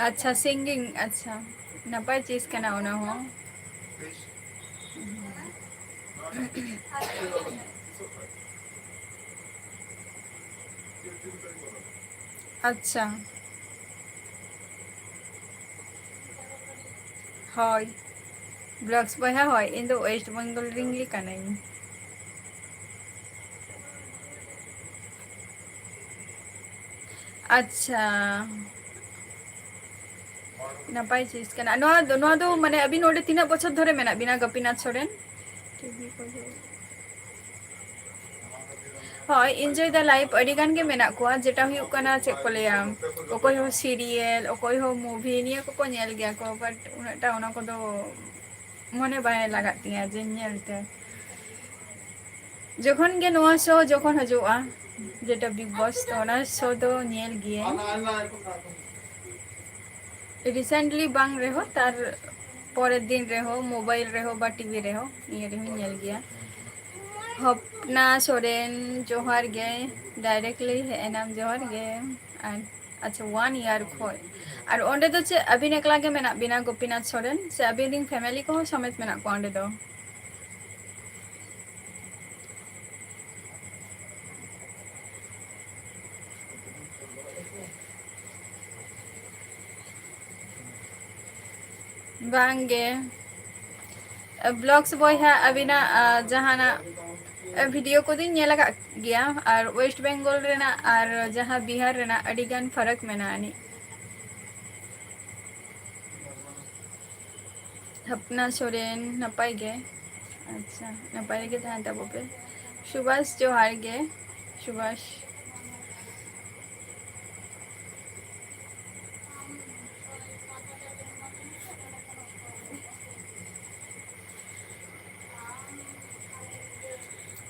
अच्छा सिंगिंग अच्छा नपाय चीज कना ओना हो अच्छा हय ब्लॉग्स बॉय हय इन दो वेस्ट बेंगल रिंगली कनाई ᱟᱪᱪᱷᱟ ᱱᱟᱯᱟᱭ ᱪᱤᱡ ᱠᱟᱱᱟ ᱱᱚᱣᱟ ᱫᱚ ᱢᱟᱱᱮ ᱟᱵᱤᱱ ᱱᱚᱰᱮ ᱛᱤᱱᱟᱹᱜ ᱵᱚᱪᱷᱚᱨ ᱫᱷᱚᱨᱮ ᱢᱮᱱᱟᱜ ᱵᱤᱱᱟ ᱜᱳᱯᱤᱱᱟᱛᱷ ᱥᱚᱨᱮᱱ? ᱦᱳᱭ ᱤᱱᱡᱚᱭ ᱫᱟ ᱞᱟᱭᱤᱯ ᱟᱹᱰᱤ ᱜᱟᱱ ᱜᱮ ᱢᱮᱱᱟᱜ ᱠᱚᱣᱟ ᱡᱮᱴᱟ ᱦᱩᱭᱩᱜ ᱠᱟᱱᱟ ᱪᱮᱫ ᱠᱚ ᱞᱟᱹᱭᱟ ᱚᱠᱚᱭ ᱦᱚᱸ ᱥᱤᱨᱤᱭᱮᱞ ᱚᱠᱚᱭ ᱦᱚᱸ ᱢᱩᱵᱷᱤ ᱱᱤᱭᱟᱹ ᱠᱚᱠᱚ ᱧᱮᱞ ᱜᱮᱭᱟ ᱠᱚ ᱵᱟᱴ ᱩᱱᱟᱹᱜ ᱴᱟ ᱚᱱᱟ ᱠᱚᱫᱚ ᱢᱚᱱᱮ ᱵᱟᱭ ᱞᱟᱜᱟᱜ ᱛᱤᱧᱟᱹ ᱡᱮ ᱧᱮᱞᱛᱮ ᱡᱚᱠᱷᱚᱱ ᱜᱮ ᱱᱚᱣᱟ ᱥᱳ ᱡᱚᱠᱷᱚᱱ ᱦᱤᱡᱩᱜᱼᱟ ᱡᱮᱴᱟ ᱵᱤᱜ ᱵᱚᱥ ᱚᱱᱟ ᱥᱳ ᱫᱚ ᱧᱮᱞ ᱜᱤᱭᱟᱹᱧ ᱨᱤᱥᱮᱱᱴᱞᱤ ᱵᱟᱝ ᱨᱮᱦᱚᱸ ᱛᱟᱨ ᱯᱚᱨᱮᱨ ᱫᱤᱱ ᱨᱮᱦᱚᱸ ᱢᱳᱵᱟᱭᱤᱞ ᱨᱮᱦᱚᱸ ᱵᱟ ᱴᱤᱵᱷᱤ ᱨᱮᱦᱚᱸ ᱱᱤᱭᱟᱹ ᱨᱮᱦᱚᱸᱧ ᱧᱮᱞ ᱜᱮᱭᱟ ᱦᱚᱯᱱᱟ ᱥᱚᱨᱮᱱ ᱡᱚᱦᱟᱨ ᱜᱮ ᱰᱟᱭᱨᱮᱠᱴᱞᱤ ᱦᱮᱡ ᱮᱱᱟᱢ ᱡᱚᱦᱟᱨ ᱜᱮ ᱟᱨ ᱟᱪᱪᱷᱟ 1 ᱤᱭᱟᱨ ᱠᱷᱚᱡ ᱟᱨ ᱚᱸᱰᱮ ᱫᱚ ᱪᱮᱫ ᱟᱹᱵᱤᱱ ᱮᱠᱞᱟ ᱜᱮ ᱢᱮᱱᱟᱜ ᱵᱤᱱᱟ ᱜᱳᱯᱤᱱᱟᱛᱷ ᱥᱚᱨᱮᱱ ᱥᱮ ᱟᱵᱤᱱ ᱨᱮᱱ ᱯᱷᱮᱢᱮᱞᱤ ᱠᱚᱦᱚᱸ ᱥᱚᱢᱮᱛ ᱢᱮᱱᱟᱜ ᱠᱚᱣᱟ ᱚᱸᱰᱮ ᱫᱚ? ᱵᱟᱝᱜᱮ ᱵᱞᱚᱜᱥ ᱵᱚᱭᱦᱟ ᱟᱹᱵᱤᱱᱟᱜ ᱡᱟᱦᱟᱱᱟᱜ ᱵᱷᱤᱰᱤᱭᱳ ᱠᱚᱫᱚᱧ ᱧᱮᱞ ᱟᱠᱟᱫ ᱜᱮᱭᱟ ᱟᱨ ᱳᱭᱮᱥᱴ ᱵᱮᱝᱜᱚᱞ ᱨᱮᱱᱟᱜ ᱟᱨ ᱡᱟᱦᱟᱸ ᱵᱤᱦᱟᱨ ᱨᱮᱱᱟᱜ ᱟᱹᱰᱤᱜᱟᱱ ᱯᱷᱟᱨᱟᱠ ᱢᱮᱱᱟᱜᱼᱟ ᱟᱹᱱᱤᱡ ᱦᱚᱯᱱᱟ ᱥᱚᱨᱮᱱ ᱱᱟᱯᱟᱭ ᱜᱮ ᱟᱪᱪᱷᱟ ᱱᱟᱯᱟᱭ ᱨᱮᱜᱮ ᱛᱟᱦᱮᱱ ᱛᱟᱵᱚ ᱯᱮ ᱥᱩᱵᱷᱟᱥ ᱡᱚᱦᱟᱨ ᱜᱮ ᱥᱩᱵᱷᱟᱥ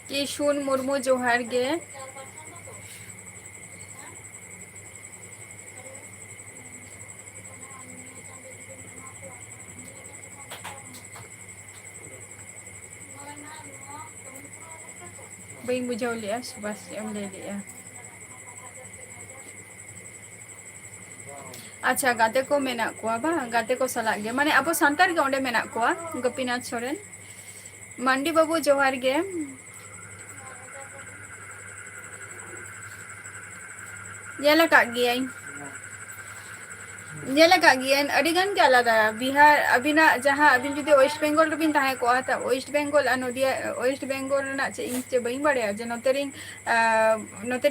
ᱠᱤᱥᱩᱱ ᱢᱩᱨᱢᱩ ᱡᱚᱦᱟᱨ ᱜᱮ ᱵᱟᱹᱧ ᱵᱩᱡᱷᱟᱹᱣ ᱞᱮᱜᱼᱟ ᱥᱩᱵᱷᱟᱥ ᱪᱮᱫ ᱮᱢ ᱞᱟᱹᱭ ᱞᱮᱜᱼᱟ ᱟᱪᱪᱷᱟ ᱜᱟᱛᱮ ᱠᱚ ᱢᱮᱱᱟᱜ ᱠᱚᱣᱟ ᱵᱟᱝ ᱜᱟᱛᱮ ᱠᱚ ᱥᱟᱞᱟᱜ ᱜᱮ ᱢᱟᱱᱮ ᱟᱵᱚ ᱥᱟᱱᱛᱟᱲ ᱜᱮ ᱚᱸᱰᱮ ᱢᱮᱱᱟᱜ ᱠᱚᱣᱟ ᱜᱳᱯᱤᱱᱟᱛᱷ ᱥᱚᱨᱮᱱ ᱢᱟᱱᱰᱤ ᱵᱟᱹᱵᱩ ᱡᱚᱦᱟᱨ ᱜᱮ ᱧᱮᱞ ᱟᱠᱟᱫ ᱜᱤᱭᱟᱹᱧ ᱧᱮᱞ ᱟᱠᱟᱫ ᱜᱤᱭᱟᱹᱧ ᱟᱹᱰᱤ ᱜᱟᱱ ᱜᱮ ᱟᱞᱟᱫᱟ ᱵᱤᱦᱟᱨ ᱟᱵᱤᱱᱟᱜ ᱡᱟᱦᱟᱸ ᱟᱵᱤᱱ ᱡᱩᱫᱤ ᱳᱭᱮᱥᱴ ᱵᱮᱝᱜᱚᱞ ᱨᱮᱵᱤᱱ ᱛᱟᱦᱮᱸ ᱠᱚᱜᱼᱟ ᱳᱭᱮᱥᱴ ᱵᱮᱝᱜᱚᱞ ᱟᱨ ᱱᱚᱫᱤᱭᱟ ᱳᱭᱮᱥᱴ ᱵᱮᱝᱜᱚᱞ ᱨᱮᱱᱟᱜ ᱪᱮᱫ ᱤᱧ ᱪᱮᱫ ᱵᱟᱹᱧ ᱵᱟᱲᱟᱭᱟ ᱡᱮ ᱱᱚᱛᱮ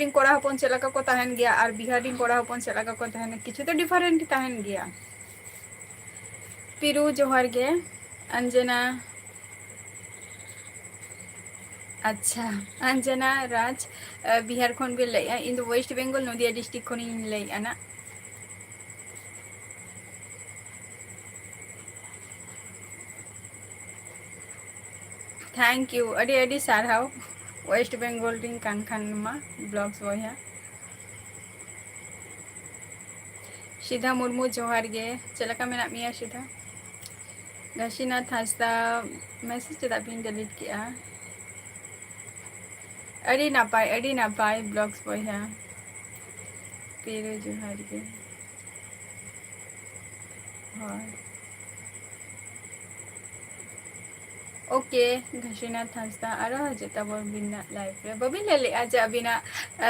ᱨᱮᱱ ᱠᱚᱲᱟ ᱦᱚᱯᱚᱱ ᱪᱮᱫ ᱞᱮᱠᱟ ᱠᱚ ᱛᱟᱦᱮᱱ ᱜᱮᱭᱟ ᱟᱨ ᱵᱤᱦᱟᱨ ᱨᱮᱱ ᱠᱚᱲᱟ ᱦᱚᱯᱚᱱ ᱪᱮᱫ ᱞᱮᱠᱟ ᱠᱚ ᱛᱟᱦᱮᱱᱟ ᱠᱤᱪᱷᱩ ᱫᱚ ᱰᱤᱯᱷᱟᱨᱮᱱᱴ ᱛᱟᱦᱮᱱ ᱜᱮᱭᱟ ᱯᱤᱨᱩ ᱡᱚᱦᱟᱨ ᱜᱮ ᱚᱧᱡᱚᱱᱟ ᱟᱪᱪᱷᱟ ᱚᱧᱡᱚᱱᱟ ᱨᱟᱡᱽ ᱵᱤᱦᱟᱨ ᱠᱷᱚᱱ ᱵᱤᱱ ᱞᱟᱹᱭᱮᱫᱼᱟ ᱤᱧ ᱫᱚ ᱳᱭᱮᱥᱴ ᱵᱮᱝᱜᱚᱞ ᱱᱚᱫᱤᱭᱟ ᱰᱤᱥᱴᱤᱠ ᱠᱷᱚᱱᱤᱧ ᱞᱟᱹᱭᱮᱫᱼᱟ ᱱᱟᱜ ᱛᱷᱮᱝᱠ ᱤᱭᱩ ᱟᱹᱰᱤ ᱟᱹᱰᱤ ᱥᱟᱨᱦᱟᱣ ᱳᱭᱮᱥᱴ ᱵᱮᱝᱜᱚᱞ ᱨᱮᱱ ᱠᱟᱱ ᱠᱷᱟᱱ ᱢᱟ ᱵᱞᱚᱜᱥ ᱵᱚᱭᱦᱟ ᱥᱤᱫᱷᱟ ᱢᱩᱨᱢᱩ ᱡᱚᱦᱟᱨ ᱜᱮ ᱪᱮᱫ ᱞᱮᱠᱟ ᱢᱮᱱᱟᱜ ᱢᱮᱭᱟ ᱥᱤᱫᱷᱟ ᱠᱟᱥᱤᱱᱟᱛᱷ ᱦᱟᱸᱥᱫᱟ ᱢᱮᱥᱮᱡ ᱪᱮᱫᱟᱜ ᱵᱤᱱ ᱰᱤᱞᱤᱴ ᱠᱮᱜᱼᱟ ᱟᱹᱰᱤ ᱱᱟᱯᱟᱭ ᱵᱞᱚᱜᱥ ᱵᱚᱭᱦᱟ ᱯᱤᱨᱩ ᱡᱚᱦᱟᱨ ᱜᱮ ᱦᱳᱭ ᱳᱠᱮ ᱠᱟᱥᱤᱱᱟᱛᱷ ᱦᱟᱸᱥᱫᱟ ᱟᱨᱚ ᱦᱤᱡᱩᱜ ᱛᱟᱵᱚᱱ ᱵᱤᱱᱟᱜ ᱞᱟᱭᱤᱯ ᱨᱮ ᱵᱟᱹᱵᱤᱱ ᱞᱟᱹᱭ ᱞᱮᱫᱼᱟ ᱡᱮ ᱟᱵᱤᱱᱟᱜ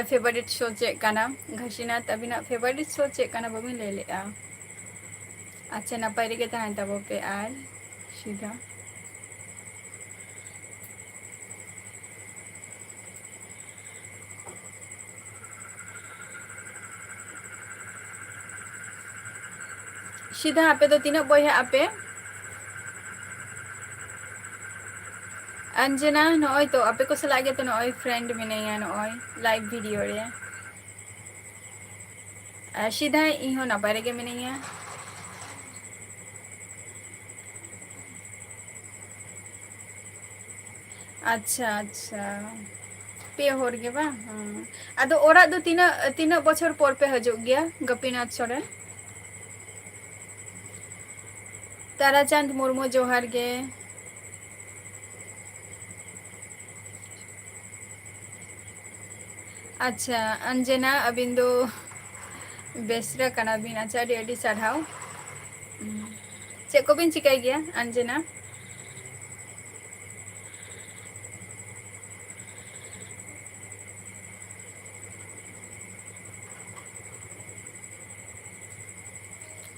ᱯᱷᱮᱵᱟᱨᱤᱴ ᱥᱳ ᱪᱮᱫ ᱠᱟᱱᱟ ᱠᱟᱥᱤᱱᱟᱛᱷ ᱟᱵᱤᱱᱟᱜ ᱯᱷᱮᱵᱟᱨᱤᱴ ᱥᱳ ᱪᱮᱫ ᱠᱟᱱᱟ ᱵᱟᱹᱵᱤᱱ ᱞᱟᱹᱭ ᱞᱮᱫᱼᱟ ᱟᱪᱪᱷᱟ ᱱᱟᱯᱟᱭ ᱨᱮᱜᱮ ᱛᱟᱦᱮᱱ ᱛᱟᱵᱚ ᱯᱮ ᱟᱨ ᱥᱤᱫᱷᱟ ᱥᱤᱫᱷᱟ ᱟᱯᱮ ᱫᱚ ᱛᱤᱱᱟᱹᱜ ᱵᱚᱭᱦᱟᱜ ᱟᱯᱮ ᱚᱧᱡᱚᱱᱟ ᱱᱚᱜᱼᱚᱭ ᱛᱚ ᱟᱯᱮ ᱠᱚ ᱥᱟᱞᱟᱜ ᱜᱮᱛᱚ ᱱᱚᱜᱼᱚᱭ ᱯᱷᱨᱮᱱᱰ ᱢᱤᱱᱟᱹᱧᱟ ᱱᱚᱜᱼᱚᱭ ᱞᱟइव ᱵᱷᱤᱰᱤᱭᱳ ᱨᱮ ᱥᱤᱫᱷᱟ ᱤᱧ ᱦᱚᱸ ᱱᱟᱯᱟᱭ ᱨᱮᱜᱮ ᱢᱤᱱᱟᱹᱧᱟ ᱟᱪᱪᱷᱟ ᱟᱪᱪᱷᱟ ᱯᱮ ᱦᱚᱲ ᱜᱮ ᱵᱟᱝ ᱟᱫᱚ ᱚᱲᱟᱜ ᱫᱚ ᱛᱤᱱᱟᱹᱜ ᱵᱚᱪᱷᱚᱨ ᱯᱚᱨ ᱯᱮ ᱦᱤᱡᱩᱜ ᱜᱮᱭᱟ ᱜᱳᱯᱤᱱᱟᱛᱷ ᱥᱚᱨᱮᱱ ᱛᱟᱨᱟᱪᱟᱸᱫᱽ ᱢᱩᱨᱢᱩ ᱡᱚᱦᱟᱨ ᱜᱮ ᱟᱪᱪᱷᱟ ᱚᱧᱡᱚᱱᱟ ᱟᱹᱵᱤᱱ ᱫᱚ ᱵᱮᱥᱨᱟ ᱠᱟᱱᱟᱵᱤᱱ ᱟᱪᱪᱷᱟ ᱟᱹᱰᱤ ᱟᱹᱰᱤ ᱥᱟᱨᱦᱟᱣ ᱪᱮᱫ ᱠᱚᱵᱤᱱ ᱪᱤᱠᱟᱹᱭ ᱜᱮᱭᱟ ᱚᱧᱡᱚᱱᱟ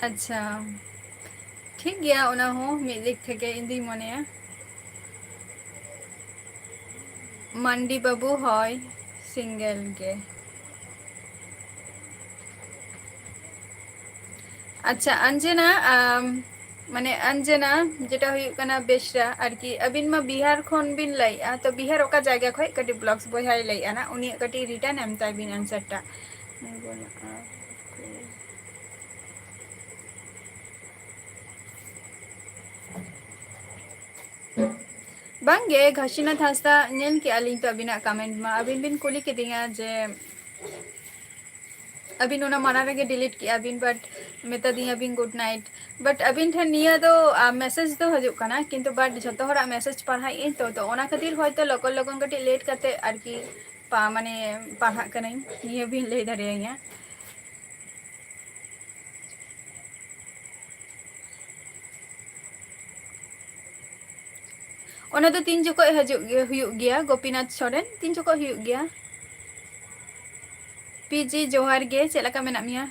ᱟᱪᱪᱷᱟ ᱴᱷᱤᱠ ᱜᱮᱭᱟ ᱚᱱᱟ ᱦᱚᱸ ᱢᱤᱫ ᱫᱤᱠ ᱛᱷᱮᱠᱮ ᱤᱧ ᱫᱩᱧ ᱢᱚᱱᱮᱭᱟ ᱢᱟᱱᱰᱤ ᱵᱟᱹᱵᱩ ᱦᱚᱭ ᱥᱤᱝᱜᱮᱞ ᱜᱮ अच्छा अंजना माने अंजना जेटा हुई कना बेशरा आरकी अबिन मा बिहार खोन बिन लइया तो बिहार ओका जायगा खय कटी ब्लॉग्स बहाय लइया ना उनी कटी रिटर्न एम ताई बिन आंसर टा बांगे घासीनाथ हांसदा नेल के आलिंग तो अबिना कमेंट मा अबिन बिन कुली केदिंगा जे अबिन उना माना रगे डिलीट किया अबिन बट मेता दी अबिन गुड नाइट बट अबिन ठन निया दो मैसेज दो हजु कना किंतु बट जतो हरा मैसेज पढ़ाई इन तो ओना खातिर होयतो लोकल लोगन कटी लेट करते आरकी पा माने पढ़ा कनाई निया बिन ले दारेया ओना तो तीन जको हजु गया गोपीनाथ सोरेन तीन जको हुयु गया पीजी जोहार गे चेलका मेना मिया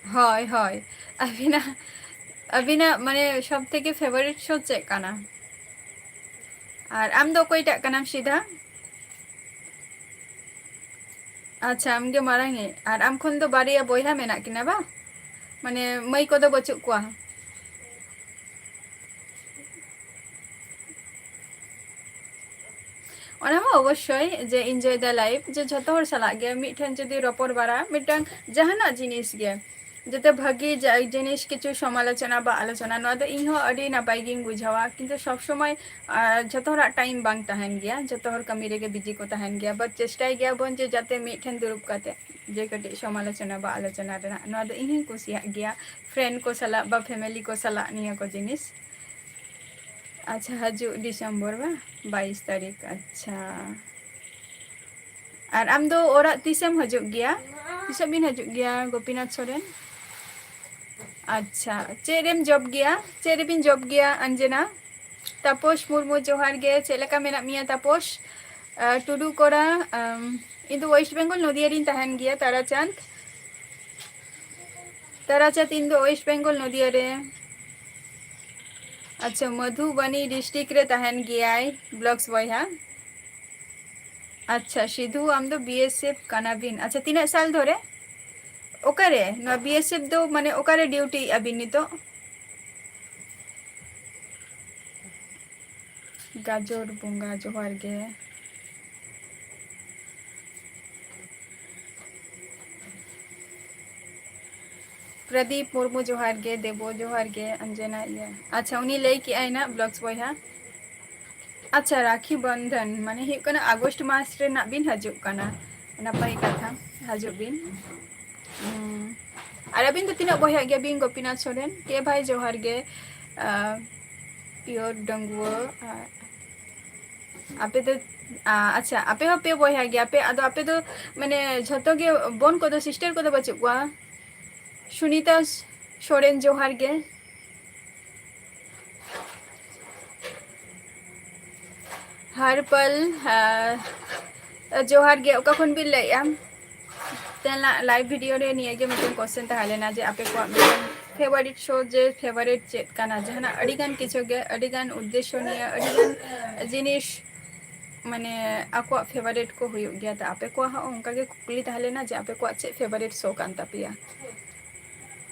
हय हय अबिना अबिना माने सब थेके फेवरेट शो चेक काना और आम दो कोईटा कनाम सीधा अच्छा आमगे मारांगे और आम खन दो बारिया बोयहा मेना किना बा माने मई को दो बचुक कोआ अवश्य जे एंजॉय द लाइफ जे झतो हर सला गे मिठन जदि रपर बारा मिटन जहाना जिनिस गे जते भागी जिनिस किछु समालोचना बा आलोचना नो दो इहो अडी नापाय गिन बुझावा किंतु सब समय झतो हर टाइम बांग तहन गया झतो हर कमी रेगे बिजी को तहन गया बट चेष्टाय गया बन जे जाते मिठन दुरुब काते जे कटी समालोचना बा आलोचना रेना नो दो इही कुसिया गया फ्रेंड को सला बा फैमिली को सला निया को जिनिस अच्छा हजू दिसंबर बा 22 तारीख अच्छा और आम दो ओरा तीसम हजूग गया तीसम बिन हजूग गया गोपीनाथ सोरेन अच्छा चेरेम जॉब गया चेरे बिन जॉब गया अंजना तापोस मुर्मू जोहार गे चेलका मेना मिया तापोस टुडू कोरा इन दो वेस्ट बेंगल नदिया रिन तहन गया ताराचांद इन दो वेस्ट बेंगल नदिया रे अच्छा मधुबनी डिस्ट्रिक्ट रे तहन गया ब्लॉग्स बॉयहा अच्छा सिधु आम दो बीएसएफ कानाबिन अच्छा तीना साल धरे ओकारे ना बीएसएफ दो माने ओकारे ड्यूटी अबिन नितो गाजर बुंगा जोहार गे प्रदीप मुर्मू जोहार गे देवो जोहार गे अंजना ये अच्छा उनी लई कि आइना ब्लॉग्स बॉयहा अच्छा राखी बंधन माने ही कना अगस्त मास रे ना बिन हजु कना नपाय कथा हजु बिन और अबिन तो तीना बॉय गया बिन गोपीनाथ सोरेन के भाई जोहार गे प्योर डंगुआ आपे तो अच्छा आपे हो पे बॉय गया पे अदो आपे तो माने झतो गे बोन को दो सिस्टर को दो बचु को सुनीता सोरेन जोहार गे हर पल जोहार गे ओका खन बिन लइया तेला लाइव वीडियो रे निये गे मिटन क्वेश्चन तहलेना जे आपे को फेवरेट शो जे फेवरेट चेत काना जहाना अडिगान किछु गे अडिगान उद्देश्य निया अडिगान जिनिस माने आको फेवरेट को हुयो गया त आपे को उनका गे कुकली तहलेना जे आपे को चे फेवरेट शो कान तापिया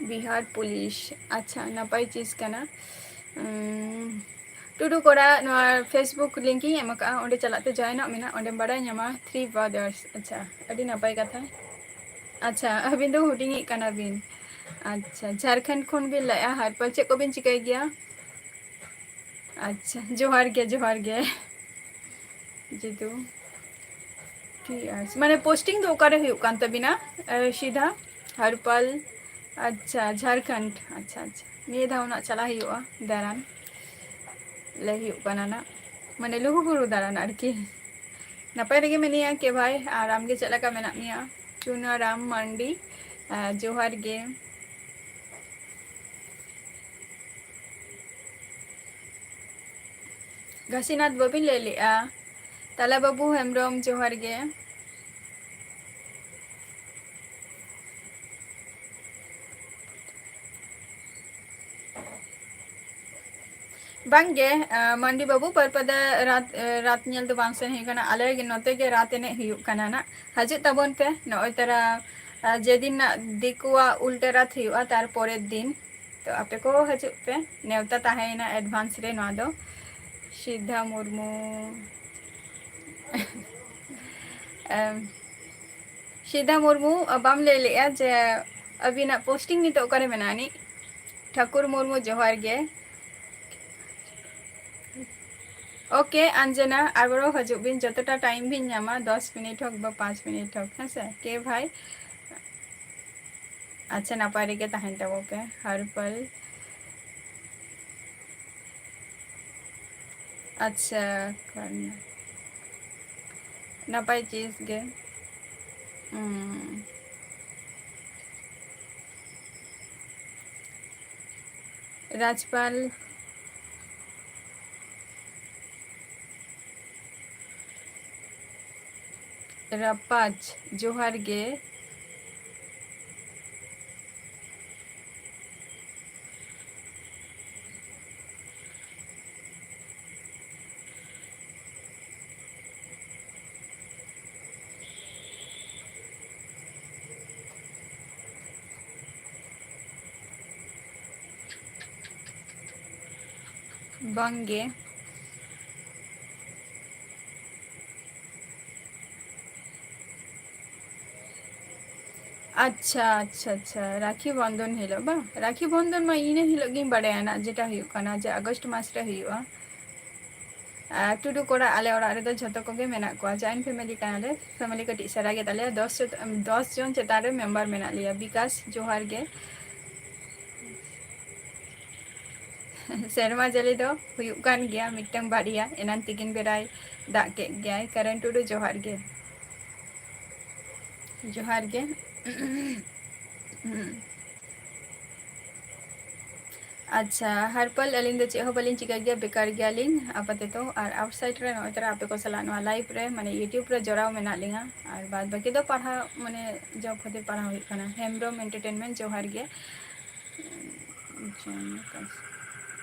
बिहार पुलिस अच्छा नपाय चीज काना टुडू कोड़ा फेसबुक लिंकिंग एमका ओंडे चलाते जॉइन मेना ओंडे बड़ा न्यामा 3 ब्रदर्स अच्छा अडी नपाय कथा अच्छा अबिन दो हुडिंग काना बिन अच्छा झारखंड खन बिन लाया हार पर चे को बिन चिकाय गया अच्छा जोहार गे जिदू माने पोस्टिंग दो करे हुयो कान तबिना सीधा हरपल अच्छा झारखंड अच्छा अच्छा निये धावना चला हुआ दारान ले हुयो काना ना माने लुगु बुरु दारान आरकी नपाय रेगे मेनिया के भाई आराम गे चला का मेना मिया चुनाराम मांडी जोहार गे घसीनाथ बबिन ले लिया ताला बाबू हेमब्रम जोहार गे बांगे मंडी बाबू परपदा रात रात नेल दो बांग सेन हिकना आले गे नते गे रात एने हियु काना ना हजु तबन पे नय तरा जेदिन दिकुआ उल्टे रात हुआ तार परेर दिन तो आपे को हजू पे नेवता ताहेना एडवांस रे नवा दो सिद्धा मुर्मू सिद्धा मुर्मू बाम ले लिया जे अबिना पोस्टिंग नितो करे मेनानी ठाकुर मुर्मू जोहार गे ओके अंजना आबारो हजू बिन जतटा टाइम बिन नामा 10 मिनट होक बा 5 मिनट होक हेसे के भाई अच्छा नापाय रेगे ताहेन ताबो पे हर पल अच्छा करना नापाय चीज गे राजपाल रपाच जोहार गे बंगे अच्छा अच्छा अच्छा राखी बंधन हिलो बा राखी बंधन मा इने हिलो गिन बड़ायाना जेटा हुयुग काना जे अगस्त मास रे हुयुगा टुडू कोड़ा आले ओड़ा रे दो झतो कोगे मेना कोआ जॉइंट फैमिली कानाले फैमिली कटी सरा गे ताले 10 जन चेतारे मेंबर मेना लिया विकास जोहार गे सेरमा जली दो हुयुग कान गया मिटंग बाड़िया एनान तिगिन बेराय दाग के गया करण टुडू जोहार गे जोहार गे अच्छा हरपल अलिंग दो चेहो बलिंग चिका गया बेकार गया लिंग आपाते तो और आउटसाइड रे नोय तरा आपे को सला नो लाइव रे माने यूट्यूब रे जोराव मेना लिंगा और बाद बाकी दो पढ़ा माने जॉब खातिर पढ़ा हुई खाना हेमब्रम एंटरटेनमेंट जोहार गया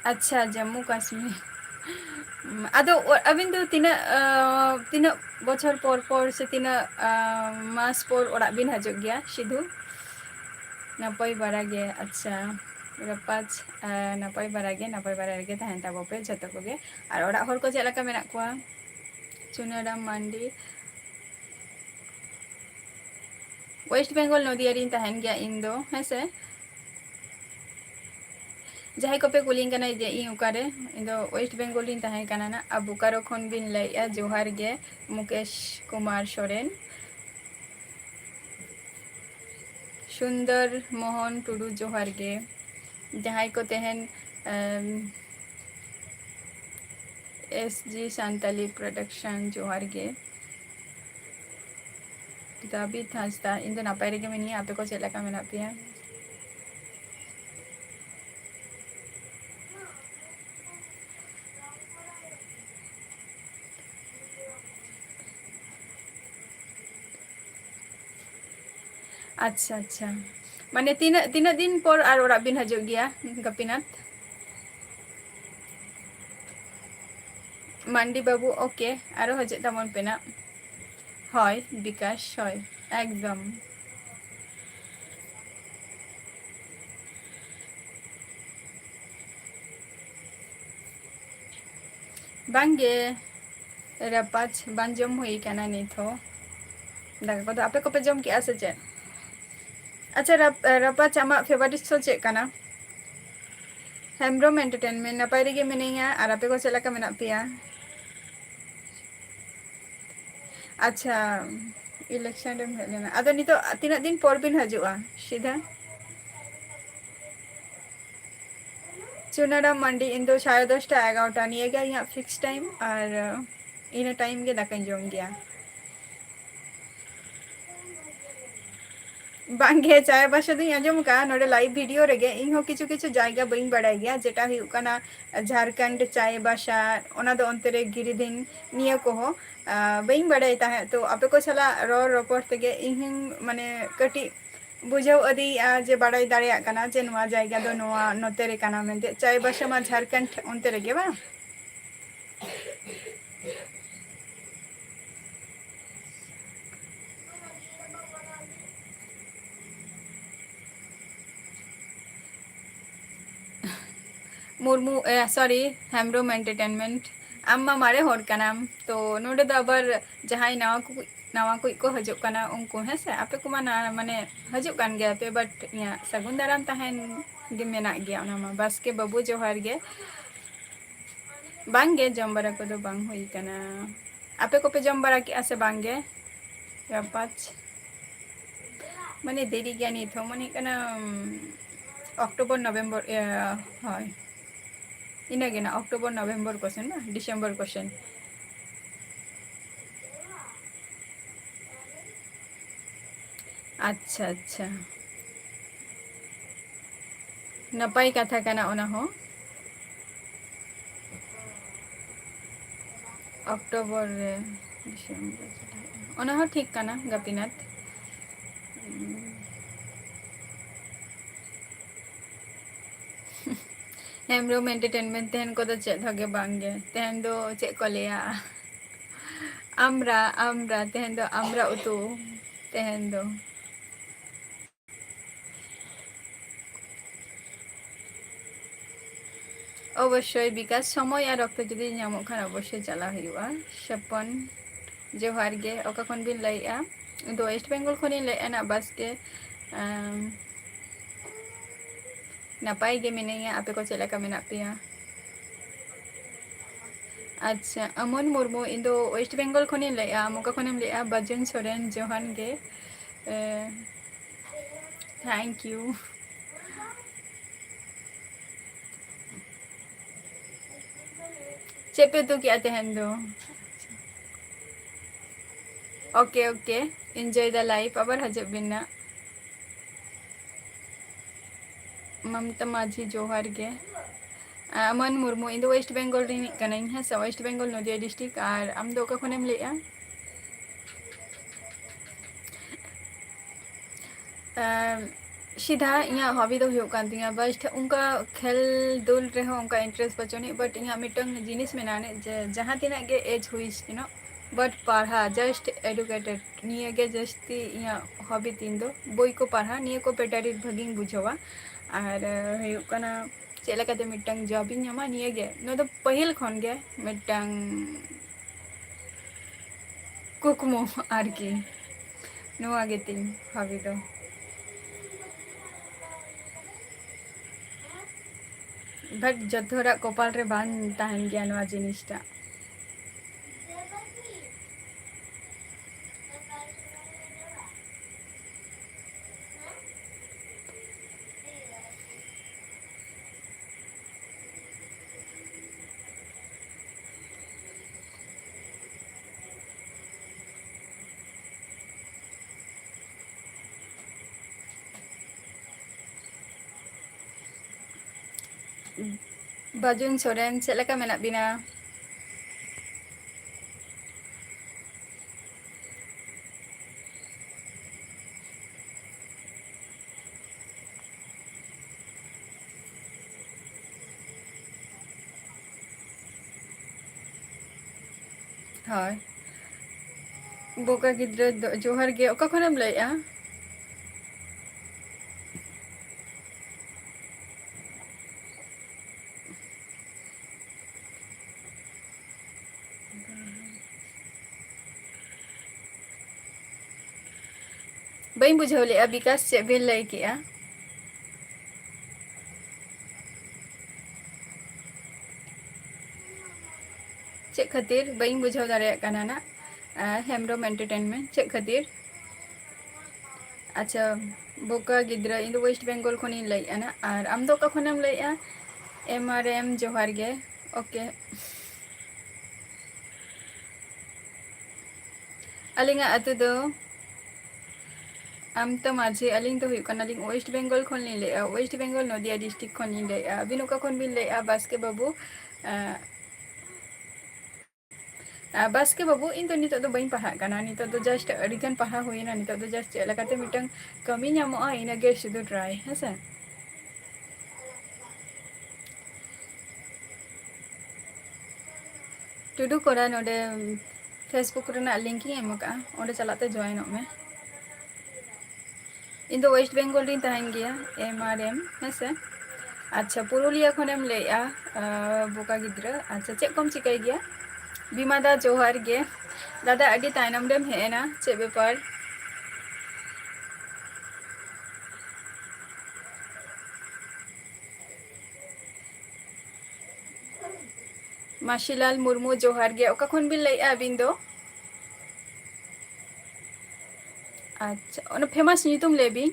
अच्छा जम्मू कश्मीर अदो अबिन दो तीना तीना बछर पर से तीना मास पर ओड़ा बिन हजूग गया सिधु नपाय बारा गे अच्छा रपाच नपाय बारा गे तहन ताबो पे जतो कोगे और ओड़ा हर को चेलका मेना कोआ चुनाराम मांडी वेस्ट बेंगल नदिया रिन तहन गया इन दो हेसे जहां को पे कुलिंग कना जे इ उकारे इन दो वेस्ट बेंगल रिन तहन कना ना अब बोकारो खन बिन लैया जोहार गे मुकेश कुमार सोरेन सुंदर मोहन टुडू जोहार गे जहां को तहन SG सांताली प्रोडक्शन जोहार गे दाबी थास्ता इन दो नापाय रेगे मेनी आपे को चेलका मेना पिया अच्छा अच्छा माने तीना दिन पर और ओड़ा बिन हजूग गया गपिनाथ मांडी बाबू ओके आरो हजे तमन पेना हय विकास हय एकदम बांगे रपाच बांग जम हुई काना नित हो दाका को आपे को पे जम के आसे चे अच्छा रपाच आमा फेवरेट शो चे काना हेमब्रम एंटरटेनमेंट नपाय रेगे मिनिया और आपे को चेलका मेना पिया अच्छा इलेक्शन रे हेलेना अदो नितो तीना दिन पर बिन हजुआ सीधा चुनाराम मंडी इन दो 10:30 11टा निये गया यहाँ फिक्स टाइम और इन टाइम के दाका जम गया बांगे चाय बासा दी आजम का नोडे लाइव वीडियो रेगे इन हो किछु किछु जायगा बइन बड़ाय गया जेटा हुयुग काना झारखंड चाय बासा ओना दो अंते रे गिरिदिन निया को हो बइन बड़ाय ताहे तो आपे को सला रो रोपड़ तेगे इन माने कटी बुझाव अदी जे बड़ाय दाड़ेया काना जे नोआ जायगा दो नोआ नोते रे काना मेनते चाय बासा मा झारखंड अंते रेगे बा मुर्मू सॉरी हेम्ब्रोम एंटरटेनमेंट आम मा मारे हर कनाम तो नोडे दो आबार जहां नवा को हजूक कना उनको है से आपे को मा माने हजूक कान गया पे बट या सगुन दाराम तहन गे मेना गया ओना मा बस के बाबू जोहार गे बांगे जम बरा को दो बांग हुई कना आपे को पे जम बरा के आसे बांगे या पाँच माने देरी गया नहीं थो माने कना अक्टोबर नवेम्बर हाय इनागे ना अक्टोबर नवेम्बर कोसेन ना डिसेम्बर कोसेन अच्छा अच्छा नपाई कथा कना ओना हो अक्टोबर रे डिसेम्बर ओना हो ठीक कना गपिनाथ हेम्ब्रोम एंटरटेनमेंट तेहन को तो चेक होगे बांगे तेहन दो चेक को लिया आमरा तेहन दो आमरा उतु तेहन दो अवश्य विकास समय और रक्त जुदी नामो खान अवश्य चला हुआ सपन जोहार गे ओका खन बिन लइया दो वेस्ट बेंगल खनि लइया ना बस के नपाई गे मिनैया आपे को चेला का मेना पिया अच्छा अमन मुर्मू इन दो वेस्ट बेंगल खनि लइया मोका खनेम लइया बजन सोरेन जोहान गे थैंक यू चेपे तो क्या तेहन दो okay okay enjoy the life आबार हजब बिना ममता माझी जोहार गे अमन मुर्मू इन दो वेस्ट बेंगल रिनी कनाई है सा वेस्ट बेंगल नदिया डिस्ट्रिक्ट और आम दो का खनेम लइया सीधा इं हॉबी दो हुयो कान तिया बस उनका खेल दुल रहे उनका इंटरेस्ट बचोनी बट इं मिटंग जिनिस मेनाने जहाँ तिना गे एज हुईस नो बट पढ़ा जस्ट एडुकेटेड निये गे जस्ती इं हॉबी तीन दो बोई को पढ़ा निये को बेटारी भागिंग बुझावा और हुयो काना चेला कते मिटंग जॉब इन ᱧᱟᱢᱟ निये गे नो दो पहिल खन गे मिटंग कुकमो आरकी नुआ गे तिन हॉबी दो बट जथोरा कपाल रे बान तहन गया नुआ जिनिसटा बाजुन सोरेन चेक लेका मेना बिना हाय बोका गिद्रा जोहर गे ओका खनेम लइया बई बुझाव ले विकास चे बिन लई किया चे खातिर बई बुझाव दारे काना ना हेम्ब्रोम एंटरटेनमेंट चे खातिर अच्छा बोका गिद्रा इन वेस्ट बेंगल खनि लइया ना और आम दो का खनेम लइया एम जोहार गे ओके अलिंगा अतु दो आम तो माझे अलिंग तो हुई लिंग वेस्ट बेंगल खन लइया वेस्ट बेंगल नदिया डिस्ट्रिक्ट खन लइया अबिन ओका खन बिन लइया बस के बाबू बस के बाबू इन तो नितो दो बई पढ़ा काना नितो दो जस्ट अडिगन पढ़ा हुईना नितो दो जस्ट चेक लकाते मिटंग कमी ᱧᱟᱢᱚᱜᱼᱟ ᱤᱱᱟᱹ गे शुद्ध ट्राई है से टुडू कोरा नोडे फेसबुक रेना लिंक ही एम का ओंडे चलाते जॉइन में इन दो वेस्ट बेंगल रिन तहन गया एम है से ᱟᱪᱪᱷᱟ ᱯᱩᱨᱩᱞᱤᱭᱟᱹ ᱠᱷᱚᱱᱮᱢ ᱞᱟᱹᱭᱮᱜᱼᱟ ᱵᱚᱠᱟ ᱜᱤᱫᱽᱨᱟᱹ ᱟᱪᱪᱷᱟ ᱪᱮᱫ ᱠᱚᱢ ᱪᱤᱠᱟᱹᱭ ᱜᱮᱭᱟ? ᱵᱤᱢᱟ ᱫᱟ ᱡᱚᱦᱟᱨ ᱜᱮ ᱫᱟᱫᱟ ᱟᱹᱰᱤ ᱛᱟᱭᱱᱚᱢ ᱨᱮᱢ ᱦᱮᱡ ᱮᱱᱟ ᱪᱮᱫ ᱵᱮᱯᱟᱨ? ᱢᱟᱥᱤᱞᱟᱞ ᱢᱩᱨᱢᱩ ᱡᱚᱦᱟᱨ ᱜᱮ ᱚᱠᱟ ᱠᱷᱚᱱ ᱵᱤᱱ ᱞᱟᱹᱭᱮᱜᱼᱟ ᱟᱹᱵᱤᱱ ᱫᱚ? ᱟᱪᱪᱷᱟ ᱚᱱᱟ ᱯᱷᱮᱢᱟᱥ ᱧᱩᱛᱩᱢ ᱞᱟᱹᱭ ᱵᱤᱱ